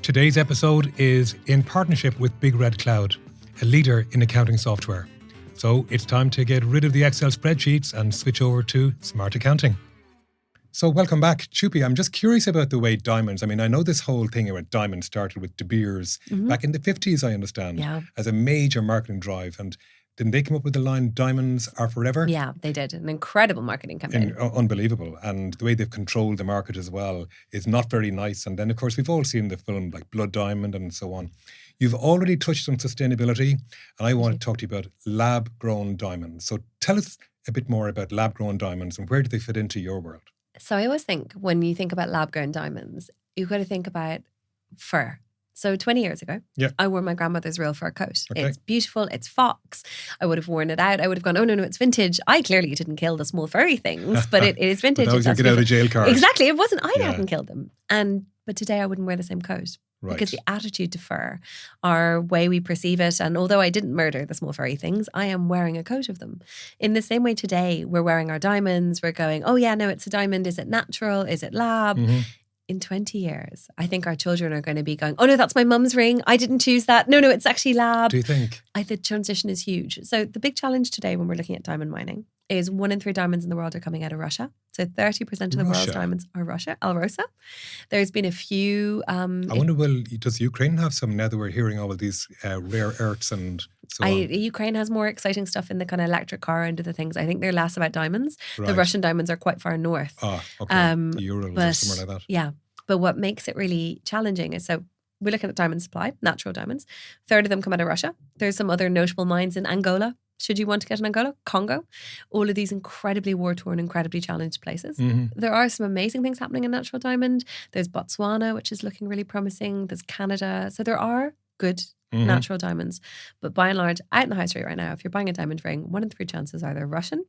Today's episode is in partnership with Big Red Cloud, a leader in accounting software. So it's time to get rid of the Excel spreadsheets and switch over to smart accounting. So welcome back, Chupi. I'm just curious about the way diamonds, I mean, I know this whole thing about diamonds started with De Beers back in the 50s, I understand, as a major marketing drive. And didn't they come up with the line, diamonds are forever? Yeah, they did. An incredible marketing campaign. Unbelievable. And the way they've controlled the market as well is not very nice. And then, of course, we've all seen the film like Blood Diamond and so on. You've already touched on sustainability, and I want to talk to you about lab-grown diamonds. So tell us a bit more about lab-grown diamonds and where do they fit into your world? So I always think when you think about lab-grown diamonds, you've got to think about fur. So 20 years ago, I wore my grandmother's real fur coat. Okay. It's beautiful. It's fox. I would have worn it out. I would have gone, oh, no, it's vintage. I clearly didn't kill the small furry things, but it is vintage. That was your get out of jail card. Exactly. It wasn't. I hadn't killed them. But today I wouldn't wear the same coat. Right. Because the attitude to fur, our way we perceive it, and although I didn't murder the small furry things, I am wearing a coat of them. In the same way today, we're wearing our diamonds. We're going, oh yeah, no, it's a diamond. Is it natural? Is it lab? In 20 years, I think our children are going to be going, oh no, that's my mum's ring. I didn't choose that. No, it's actually lab. Do you think? The transition is huge. So the big challenge today when we're looking at diamond mining is 1 in 3 diamonds in the world are coming out of Russia. So 30% of the world's diamonds are Russia, Alrosa. There's been a few... I wonder, does Ukraine have some now that we're hearing all of these rare earths and so on? Ukraine has more exciting stuff in the kind of electric car end of the things. I think they're less about diamonds. Right. The Russian diamonds are quite far north. Ah, okay. The Urals or somewhere like that. Yeah. But what makes it really challenging is, so we're looking at diamond supply, natural diamonds. 1/3 of them come out of Russia. There's some other notable mines in Angola. Should you want to get in Angola, Congo, all of these incredibly war-torn, incredibly challenged places. There are some amazing things happening in natural diamond. There's Botswana, which is looking really promising. There's Canada. So there are good natural diamonds. But by and large, out in the high street right now, if you're buying a diamond ring, 1 in 3 chances are they're Russian,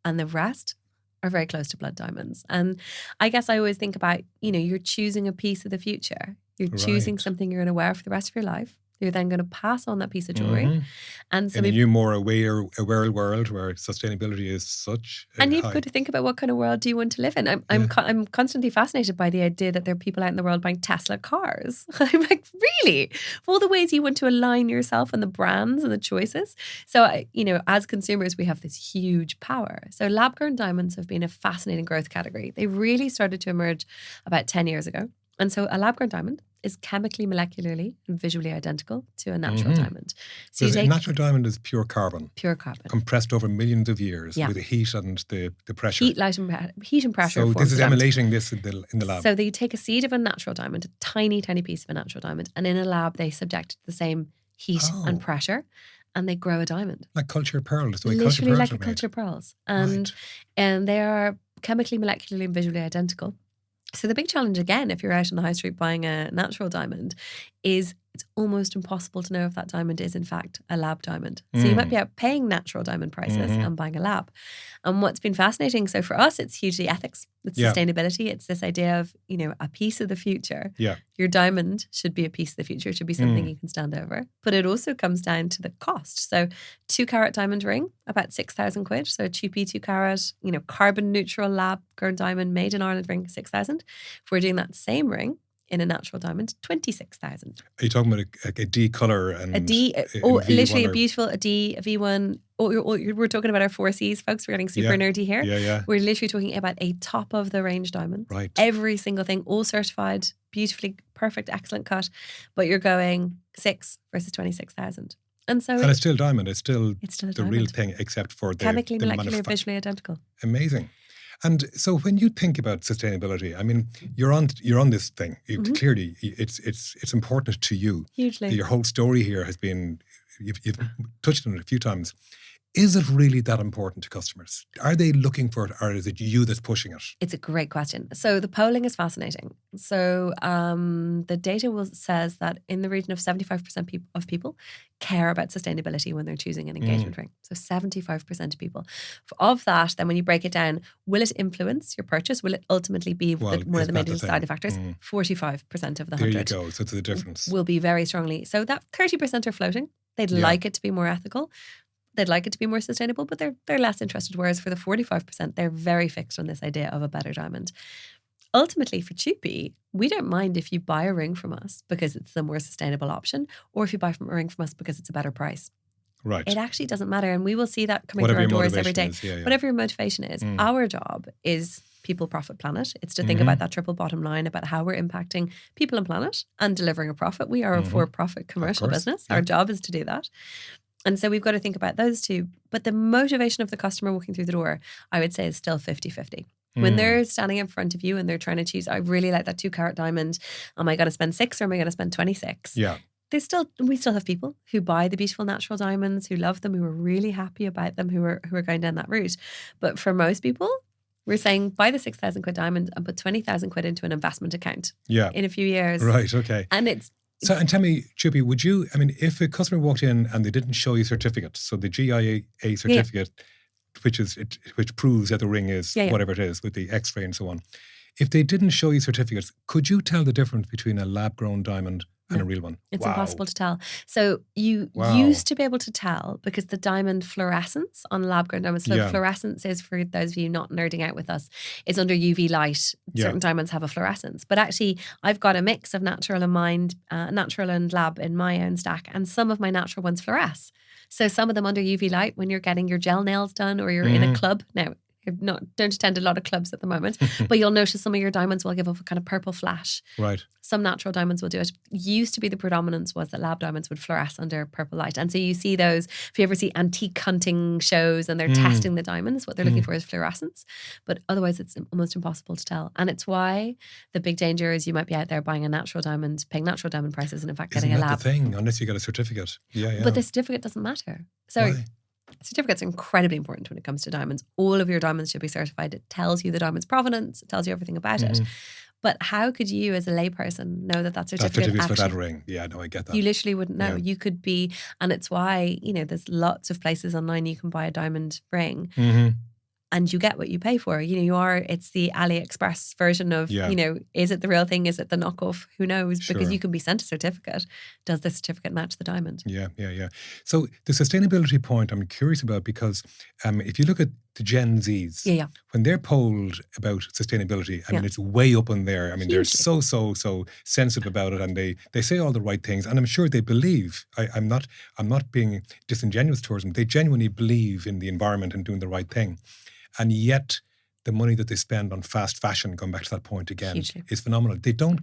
and the rest are very close to blood diamonds. And I guess I always think about, you're choosing a piece of the future. You're choosing something you're going to wear for the rest of your life. You're then going to pass on that piece of jewellery. And so in a new, more aware world where sustainability is such and you've got to think about what kind of world do you want to live in. I'm constantly fascinated by the idea that there are people out in the world buying Tesla cars. I'm like, really? Of all the ways you want to align yourself and the brands and the choices. So, as consumers, we have this huge power. So lab-grown diamonds have been a fascinating growth category. They really started to emerge about 10 years ago. And so a lab-grown diamond is chemically, molecularly, and visually identical to a natural diamond. So a natural diamond is pure carbon. Pure carbon. Compressed over millions of years with the heat and the pressure. Heat and pressure. So this is emulating this in the lab. So they take a seed of a natural diamond, a tiny, tiny piece of a natural diamond, and in a lab they subject it to the same heat and pressure, and they grow a diamond. Like cultured pearls. Literally like cultured pearls. And they are chemically, molecularly, and visually identical. So the big challenge, again, if you're out on the high street buying a natural diamond, is it's almost impossible to know if that diamond is in fact a lab diamond. So you might be out paying natural diamond prices and buying a lab. And what's been fascinating, so for us, it's hugely ethics. It's sustainability. It's this idea of, a piece of the future. Yeah. Your diamond should be a piece of the future. It should be something you can stand over. But it also comes down to the cost. So 2-carat diamond ring, about 6,000 quid. So a Chupi 2-carat, carbon neutral lab grown diamond made in Ireland ring, 6,000. If we're doing that same ring in a natural diamond, 26,000. Are you talking about a D colour and a D? Literally a beautiful a D, a V1. We're talking about our 4 Cs, folks. We're getting super nerdy here. Yeah. We're literally talking about a top of the range diamond. Right. Every single thing, all certified, beautifully, perfect, excellent cut. But you're going 6 versus 26,000. And it's still diamond. It's still the real thing, except for the chemically, the molecular, visually identical. Amazing. And so when you think about sustainability, I mean, you're on this thing. Clearly, it's important to you. Hugely. Your whole story here has been, you've touched on it a few times. Is it really that important to customers? Are they looking for it, or is it you that's pushing it? It's a great question. So the polling is fascinating. So the data says that in the region of 75% of people care about sustainability when they're choosing an engagement ring. So 75% of people. Of that, then when you break it down, will it influence your purchase? Will it ultimately be one of the major deciding factors? 45% of the 100. There you go. So it's the difference. Will be very strongly. So that 30% are floating. They'd like it to be more ethical. They'd like it to be more sustainable, but they're less interested. Whereas for the 45%, they're very fixed on this idea of a better diamond. Ultimately, for Chupi, we don't mind if you buy a ring from us because it's the more sustainable option, or if you buy a ring from us because it's a better price. Right. It actually doesn't matter. And we will see that coming through our doors every day. Whatever your motivation is. Our job is people, profit, planet. It's to think about that triple bottom line, about how we're impacting people and planet and delivering a profit. We are a for-profit commercial business. Our job is to do that. And so we've got to think about those two. But the motivation of the customer walking through the door, I would say, is still 50-50. When they're standing in front of you and they're trying to choose, I really like that 2-carat diamond. Am I going to spend 6 or am I going to spend 26? Yeah. We still have people who buy the beautiful natural diamonds, who love them, who are really happy about them, who are going down that route. But for most people, we're saying buy the 6,000 quid diamond and put 20,000 quid into an investment account in a few years. Right, okay. And So, and tell me, Chupi, would you, I mean, if a customer walked in and they didn't show you certificate, so the GIA certificate, which proves that the ring is whatever it is with the X-ray and so on, if they didn't show you certificates, could you tell the difference between a lab-grown diamond and a real one? It's impossible to tell. So you used to be able to tell because the diamond fluorescence on lab-grown diamonds, so fluorescence is, for those of you not nerding out with us, is under UV light. Certain diamonds have a fluorescence. But actually, I've got a mix of natural and lab in my own stack, and some of my natural ones fluoresce. So some of them under UV light when you're getting your gel nails done or you're in a club. Now, don't attend a lot of clubs at the moment, but you'll notice some of your diamonds will give off a kind of purple flash. Right. Some natural diamonds will do it. Used to be the predominance was that lab diamonds would fluoresce under purple light. And so you see those, if you ever see antique hunting shows and they're testing the diamonds, what they're looking for is fluorescence. But otherwise it's almost impossible to tell. And it's why the big danger is you might be out there buying a natural diamond, paying natural diamond prices and in fact getting a lab. That's the thing, unless you get a certificate. Yeah. But the certificate doesn't matter. So why? Certificates are incredibly important when it comes to diamonds. All of your diamonds should be certified. It tells you the diamond's provenance. It tells you everything about it. But how could you, as a layperson, know that certificate is for that ring? Yeah, no, I get that. You literally wouldn't know. You could be, and it's why, there's lots of places online you can buy a diamond ring. And you get what you pay for. It's the AliExpress version of, is it the real thing? Is it the knockoff? Who knows? Because you can be sent a certificate. Does the certificate match the diamond? Yeah. So the sustainability point I'm curious about because if you look at the Gen Zs, when they're polled about sustainability, I mean, it's way up in there. I mean, they're so sensitive about it and they say all the right things. And I'm sure they believe, I'm not being disingenuous towards them. They genuinely believe in the environment and doing the right thing. And yet, the money that they spend on fast fashion, going back to that point again, is phenomenal. They don't,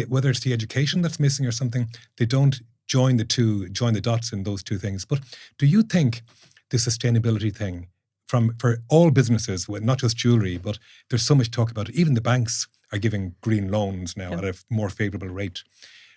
whether it's the education that's missing or something, they don't join the dots in those two things. But do you think the sustainability thing, for all businesses, not just jewellery, but there's so much talk about it, even the banks are giving green loans now at a more favourable rate.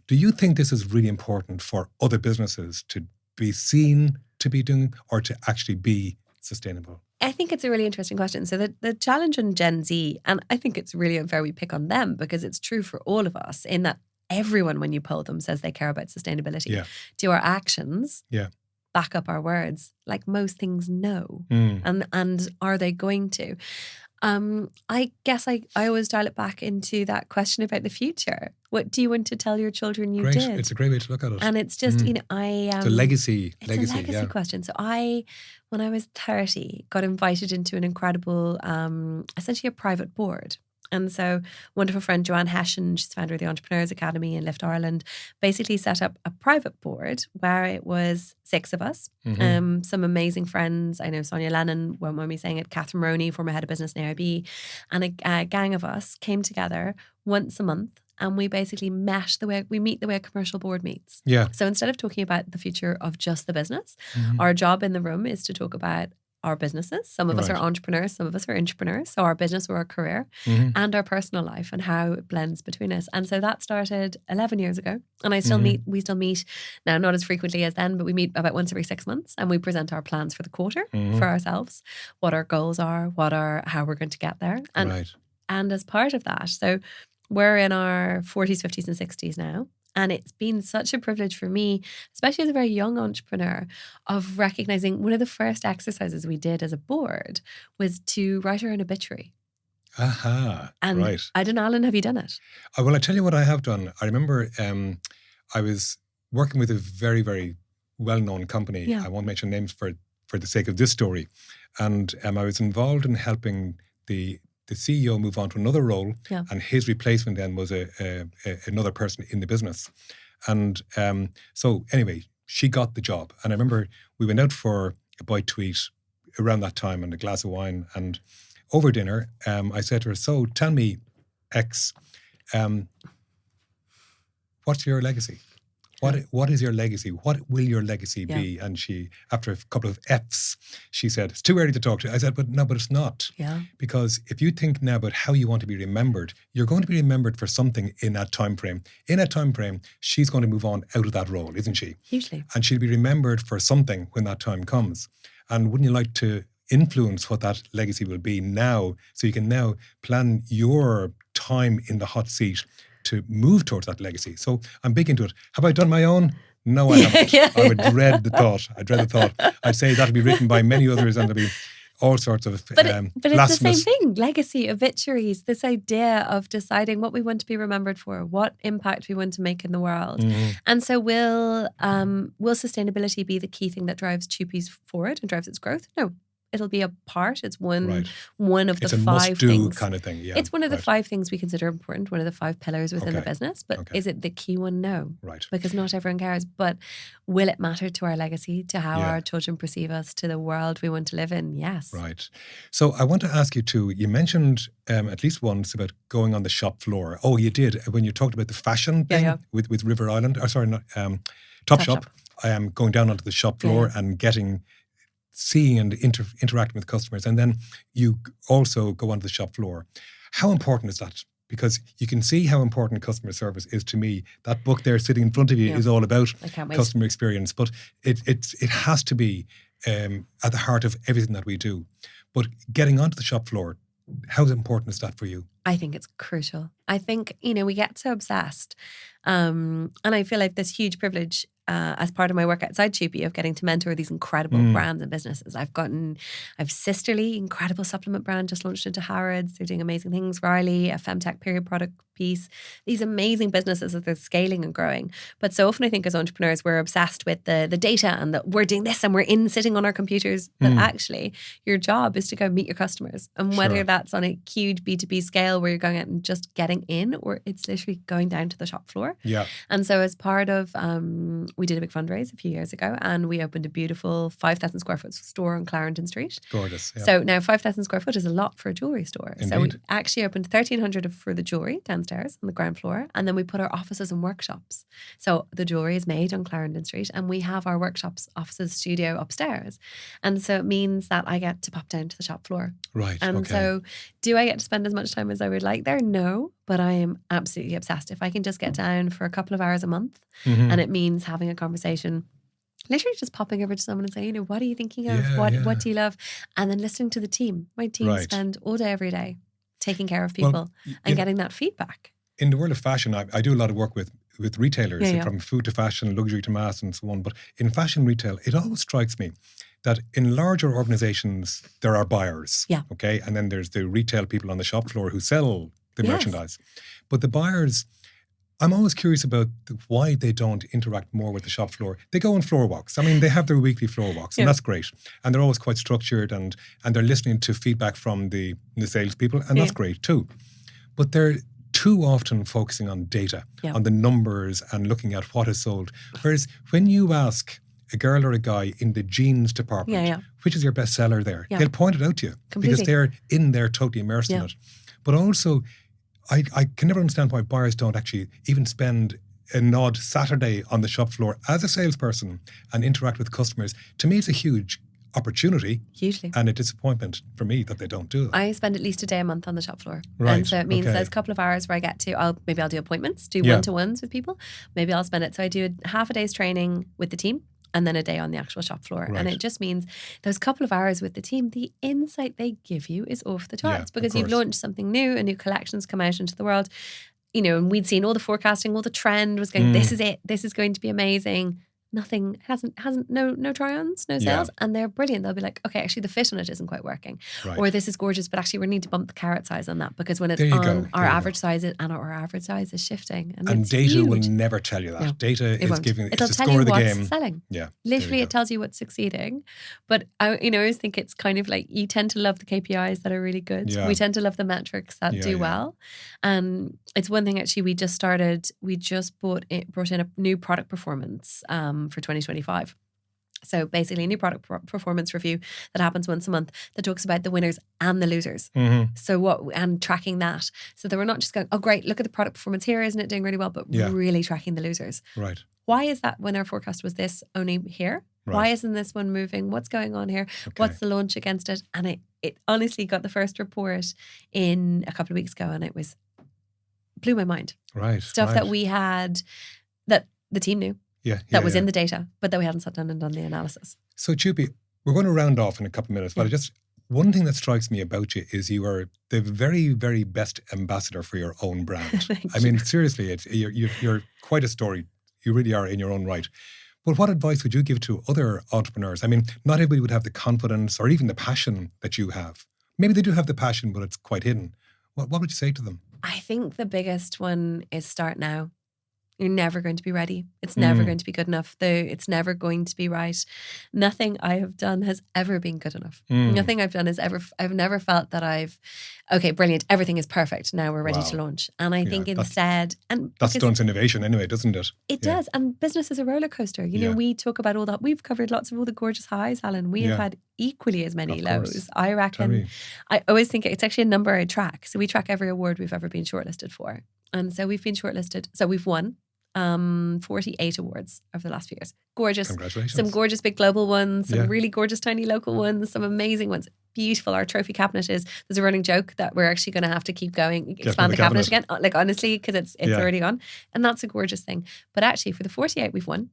Do you think this is really important for other businesses to be seen to be doing or to actually be sustainable? I think it's a really interesting question. So the challenge on Gen Z, and I think it's really unfair we pick on them because it's true for all of us in that everyone, when you poll them, says they care about sustainability. Yeah. Do our actions back up our words? Like most things, no. And are they going to? I guess I always dial it back into that question about the future. What do you want to tell your children you did? It's a great way to look at it. And it's just, it's a legacy. It's a legacy question. So when I was 30, got invited into an incredible, essentially a private board. And so wonderful friend Joanne Hession, she's founder of the Entrepreneurs Academy in Lift Ireland, basically set up a private board where it was 6 of us, some amazing friends. I know Sonia Lennon, won't mind me saying it, Catherine Roney, former head of business in AIB, and a gang of us came together once a month. And we basically meet the way a commercial board meets. Yeah. So instead of talking about the future of just the business, our job in the room is to talk about our businesses. Some of us are entrepreneurs, some of us are intrapreneurs. So our business or our career and our personal life and how it blends between us. And so that started 11 years ago. And we still meet now, not as frequently as then, but we meet about once every 6 months and we present our plans for the quarter for ourselves, what our goals are, how we're going to get there. And as part of that, so we're in our 40s, 50s and 60s now. And it's been such a privilege for me, especially as a very young entrepreneur, of recognizing one of the first exercises we did as a board was to write our own obituary. And I don't know, Alan, have you done it? Well, I tell you what I have done. I remember I was working with a very, very well-known company. I won't mention names for the sake of this story. And I was involved in helping the CEO move on to another role, and his replacement then was another person in the business. And so anyway, she got the job. And I remember we went out for a bite to eat around that time and a glass of wine. And over dinner, I said to her, so tell me, X, what's your legacy? What is your legacy? What will your legacy be? And she, after a couple of F's, she said, it's too early to talk to you. I said, but it's not. Because if you think now about how you want to be remembered, you're going to be remembered for something in that time frame. In that time frame, she's going to move on out of that role, isn't she? Hugely. And she'll be remembered for something when that time comes. And wouldn't you like to influence what that legacy will be now, so you can now plan your time in the hot seat to move towards that legacy? So I'm big into it. Have I done my own? No, I haven't. I would dread the thought. I'd say that'll be written by many others and there'll be all sorts of but it's the same thing. Legacy, obituaries, this idea of deciding what we want to be remembered for, what impact we want to make in the world. And so will sustainability be the key thing that drives Chupi's forward and drives its growth? No. It'll be a part. It's one of the 5 things. Kind of thing. Yeah, it's one of the 5 things we consider important, one of the 5 pillars within the business. But is it the key one? No. Because not everyone cares. But will it matter to our legacy, to how our children perceive us, to the world we want to live in? Yes. Right. So I want to ask you too, you mentioned at least once about going on the shop floor. Oh, you did. When you talked about the fashion thing with River Island, Topshop. I am going down onto the shop floor and seeing and interacting with customers. And then you also go onto the shop floor. How important is that? Because you can see how important customer service is to me. That book there sitting in front of you is all about customer experience. But it has to be at the heart of everything that we do. But getting onto the shop floor, how important is that for you? I think it's crucial. I think, we get so obsessed. And I feel like this huge privilege as part of my work outside Chupi of getting to mentor these incredible brands and businesses. I've Sisterly, incredible supplement brand, just launched into Harrods. They're doing amazing things. Riley, a femtech period product piece. These amazing businesses that they're scaling and growing. But so often I think as entrepreneurs, we're obsessed with the data and that we're doing this and we're sitting on our computers. But actually, your job is to go meet your customers. And whether that's on a huge B2B scale where you're going out and just getting in, or it's literally going down to the shop floor. Yeah. And so as part of we did a big fundraise a few years ago and we opened a beautiful 5,000 square foot store on Clarendon Street. Gorgeous. Yeah. So now 5,000 square foot is a lot for a jewellery store. Indeed. So we actually opened 1,300 for the jewellery downstairs on the ground floor, and then we put our offices and workshops. So the jewellery is made on Clarendon Street and we have our workshops, offices, studio upstairs. And so it means that I get to pop down to the shop floor. Right. And so do I get to spend as much time as I would like there? No. But I am absolutely obsessed. If I can just get down for a couple of hours a month and it means having a conversation, literally just popping over to someone and saying, what are you thinking of? What do you love? And then listening to the team. My team spend all day, every day taking care of people and getting that feedback. In the world of fashion, I do a lot of work with retailers, from food to fashion, luxury to mass and so on. But in fashion retail, it always strikes me that in larger organizations, there are buyers. Yeah. Okay. And then there's the retail people on the shop floor who sell the merchandise. But the buyers, I'm always curious about why they don't interact more with the shop floor. They go on floor walks. I mean, they have their weekly floor walks and that's great. And they're always quite structured and they're listening to feedback from the salespeople and that's great too. But they're too often focusing on data, on the numbers and looking at what is sold. Whereas when you ask a girl or a guy in the jeans department, which is your best seller there, they'll point it out to you because they're in there totally immersed in it. But also, I can never understand why buyers don't actually even spend an odd Saturday on the shop floor as a salesperson and interact with customers. To me, it's a huge opportunity. Hugely. And a disappointment for me that they don't do it. I spend at least a day a month on the shop floor. Right. And so it means okay. there's a couple of hours where I get to, I'll do appointments, do Yeah. one-to-ones with people. Maybe I'll spend it. So I do half a day's training with the team and then a day on the actual shop floor. Right. And it just means those couple of hours with the team, the insight they give you is off the charts because you've launched something new, a new collection's come out into the world. You know, and we'd seen all the forecasting, all the trend was going, this is it, this is going to be amazing. Nothing, no try-ons, no sales. And they're brilliant. They'll be like, okay, actually the fit on it isn't quite working. Right. Or this is gorgeous, but actually we need to bump the carrot size on that because when it's on our average size, our average size is shifting. And data huge. will never tell you that. No, data is giving, it'll it's the tell score you of the what's game. selling. Yeah. Literally it tells you what's succeeding. But I always think it's kind of like you tend to love the KPIs that are really good. Yeah. We tend to love the metrics that do well. And it's one thing actually we just brought in a new product performance for 2025. So basically a new product performance review that happens once a month that talks about the winners and the losers. So and tracking that. So that we're not just going, oh great, look at the product performance here, isn't it doing really well? But really tracking the losers. Right. Why is that when our forecast was this only here? Right. Why isn't this one moving? What's going on here? Okay. What's the launch against it? And it honestly got the first report in a couple of weeks ago and it blew my mind. Right. Stuff that we had that the team knew. That was in the data, but that we hadn't sat down and done the analysis. So Chupi, we're going to round off in a couple of minutes, but one thing that strikes me about you is you are the very, very best ambassador for your own brand. I mean, seriously, you're quite a story. You really are in your own right. But what advice would you give to other entrepreneurs? I mean, not everybody would have the confidence or even the passion that you have. Maybe they do have the passion, but it's quite hidden. What would you say to them? I think the biggest one is start now. You're never going to be ready. It's never going to be good enough. It's never going to be right. Nothing I have done has ever been good enough. Nothing I've done I've never felt that okay, brilliant. Everything is perfect. Now we're ready to launch. And I think instead, that stunts innovation anyway, doesn't it? It does. And business is a roller coaster. You know, we talk about all that. We've covered lots of all the gorgeous highs, Alan. We have had equally as many lows. I reckon. I always think it's actually a number I track. So we track every award we've ever been shortlisted for. And so we've been shortlisted. So we've won 48 awards over the last few years. Gorgeous. Congratulations. Some gorgeous big global ones, some really gorgeous tiny local ones, some amazing ones. Beautiful. Our trophy cabinet there's a running joke that we're actually going to have to keep going, expand the cabinet again. Like honestly, because it's already on. And that's a gorgeous thing. But actually for the 48 we've won,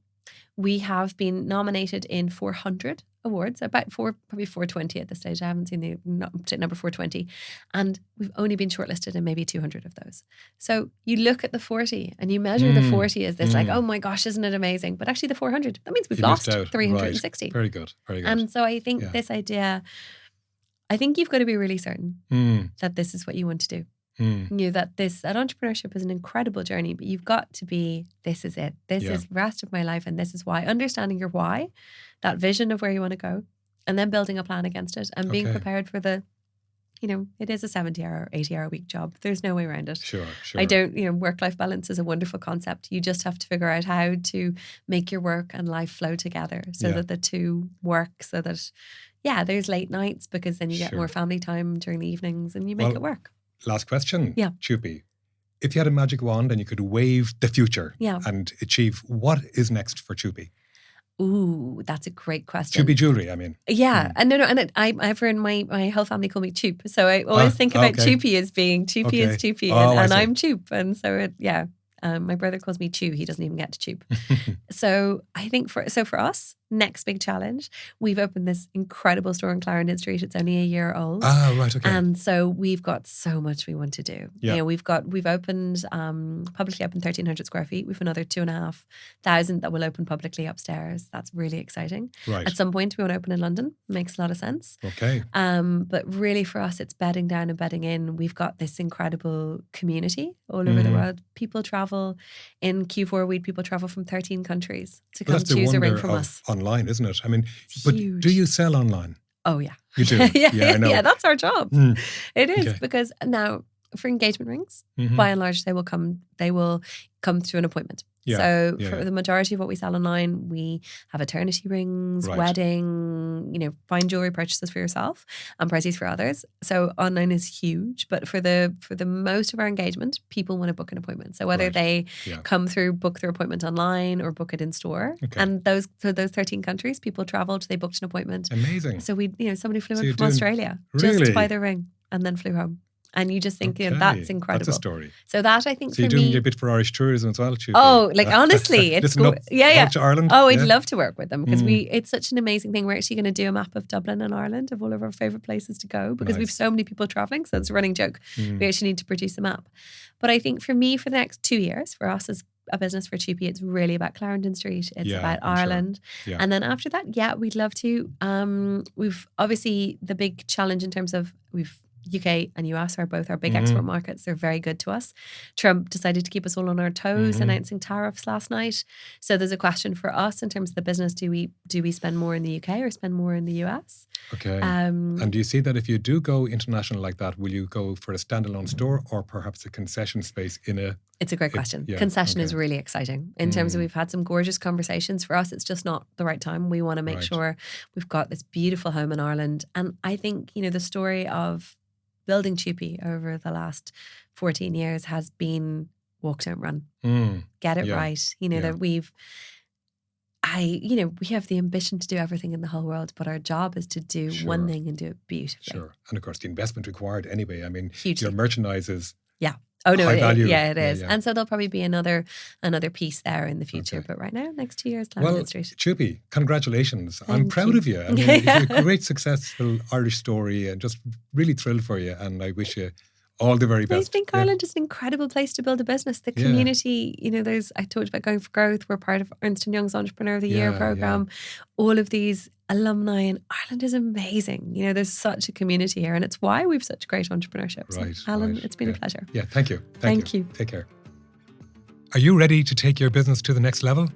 we have been nominated in 400 awards, probably 420 at this stage. I haven't seen the number 420. And we've only been shortlisted in maybe 200 of those. So you look at the 40 and you measure the 40 as this like, oh my gosh, isn't it amazing? But actually the 400, that means we've lost 360. Right. Very good. Very good. And so I think this idea, I think you've got to be really certain that this is what you want to do. You know, that entrepreneurship is an incredible journey, but you've got to be, this is it. This is the rest of my life and this is why. Understanding your why, that vision of where you want to go, and then building a plan against it and being prepared for it is a 70-hour, 80-hour week job. There's no way around it. Sure. Work-life balance is a wonderful concept. You just have to figure out how to make your work and life flow together so that the two work, so that, there's late nights because then you get more family time during the evenings and you make it work. Last question, Chupi. If you had a magic wand and you could wave the future and achieve, what is next for Chupi? Ooh, that's a great question. Chupi Jewellery, I mean. Yeah. And I've heard my whole family call me Chup. So I always think about Chupi as being Chupi is Chupi and I'm Chup. And so my brother calls me Chew. He doesn't even get to Chup. So I think for us, next big challenge, we've opened this incredible store in Clarendon Street. It's only a year old. Ah, right, okay. And so we've got so much we want to do. Yeah. You know, we've opened, publicly opened 1,300 square feet. We've another 2,500 that will open publicly upstairs. That's really exciting. Right. At some point we want to open in London. Makes a lot of sense. Okay. But really for us, it's bedding down and bedding in. We've got this incredible community all over the world. People travel in Q4 people travel from 13 countries to come choose a ring from us. Online, isn't it? I mean, but huge. Do you sell online? Oh yeah. You do? I know. Yeah, that's our job. It is because now for engagement rings, by and large, they will come through an appointment. So for the majority of what we sell online, we have eternity rings, wedding, fine jewelry purchases for yourself and parties for others. So online is huge, but for the most of our engagement, people want to book an appointment. So whether they come through, book their appointment online or book it in store. Okay. And those 13 countries, people traveled, they booked an appointment. Amazing. So somebody flew in from Australia just to buy their ring and then flew home. And you just think, that's incredible. That's a story. So that, I think, so you're doing a bit for Irish tourism as well, Chupi? Oh, honestly, it's to Ireland. Oh, I'd love to work with them because it's such an amazing thing. We're actually going to do a map of Dublin and Ireland of all of our favourite places to go because we've so many people travelling. So it's a running joke. We actually need to produce a map. But I think for me, for the next 2 years, for us as a business for Chupi, it's really about Clarendon Street. It's about Ireland. Sure. And then after that, we'd love to. We've obviously the big challenge in terms of UK and US are both our big export markets. They're very good to us. Trump decided to keep us all on our toes, announcing tariffs last night. So there's a question for us in terms of the business. Do we spend more in the UK or spend more in the US? Okay. And do you see that if you do go international like that, will you go for a standalone store or perhaps a concession space in a... It's a great question. Concession is really exciting in terms of we've had some gorgeous conversations. For us, it's just not the right time. We want to make sure we've got this beautiful home in Ireland. And I think, the story of building Chupi over the last 14 years has been walk, don't run. Get it right. That we have the ambition to do everything in the whole world, but our job is to do one thing and do it beautifully. Sure. And of course, the investment required anyway. I mean, hugely. Your merchandise is high value. It is. And so there'll probably be another piece there in the future. Okay. But right now, next 2 years, Clarendon Street. Chupi, congratulations. I'm proud of you. I mean, it's a great, successful Irish story and just really thrilled for you. And I wish you all the very best. I think Ireland is an incredible place to build a business. The community, I talked about going for growth. We're part of Ernst & Young's Entrepreneur of the Year program. All of these alumni in Ireland is amazing. There's such a community here and it's why we've such great entrepreneurship. So, Alan, it's been a pleasure. Yeah, thank you. Thank you. Take care. Are you ready to take your business to the next level?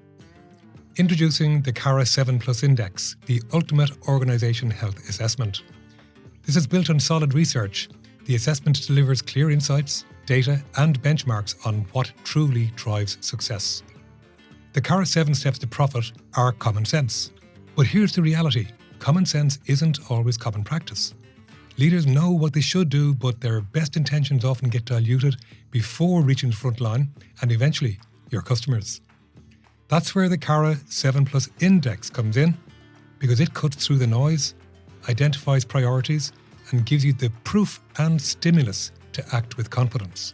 Introducing the Cara 7+ Index, the ultimate organisation health assessment. This is built on solid research. The assessment delivers clear insights, data and benchmarks on what truly drives success. The Cara 7 steps to profit are common sense. But here's the reality. Common sense isn't always common practice. Leaders know what they should do, but their best intentions often get diluted before reaching the front line and eventually your customers. That's where the Cara 7+ Index comes in, because it cuts through the noise, identifies priorities, and gives you the proof and stimulus to act with confidence.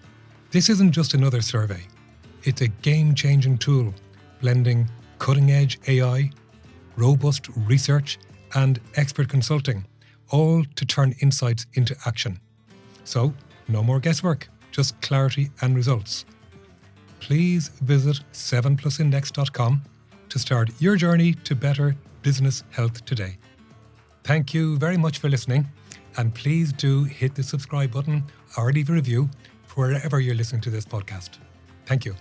This isn't just another survey. It's a game-changing tool, blending cutting-edge AI, robust research, and expert consulting, all to turn insights into action. So, no more guesswork, just clarity and results. Please visit 7plusindex.com to start your journey to better business health today. Thank you very much for listening, and please do hit the subscribe button or leave a review for wherever you're listening to this podcast. Thank you.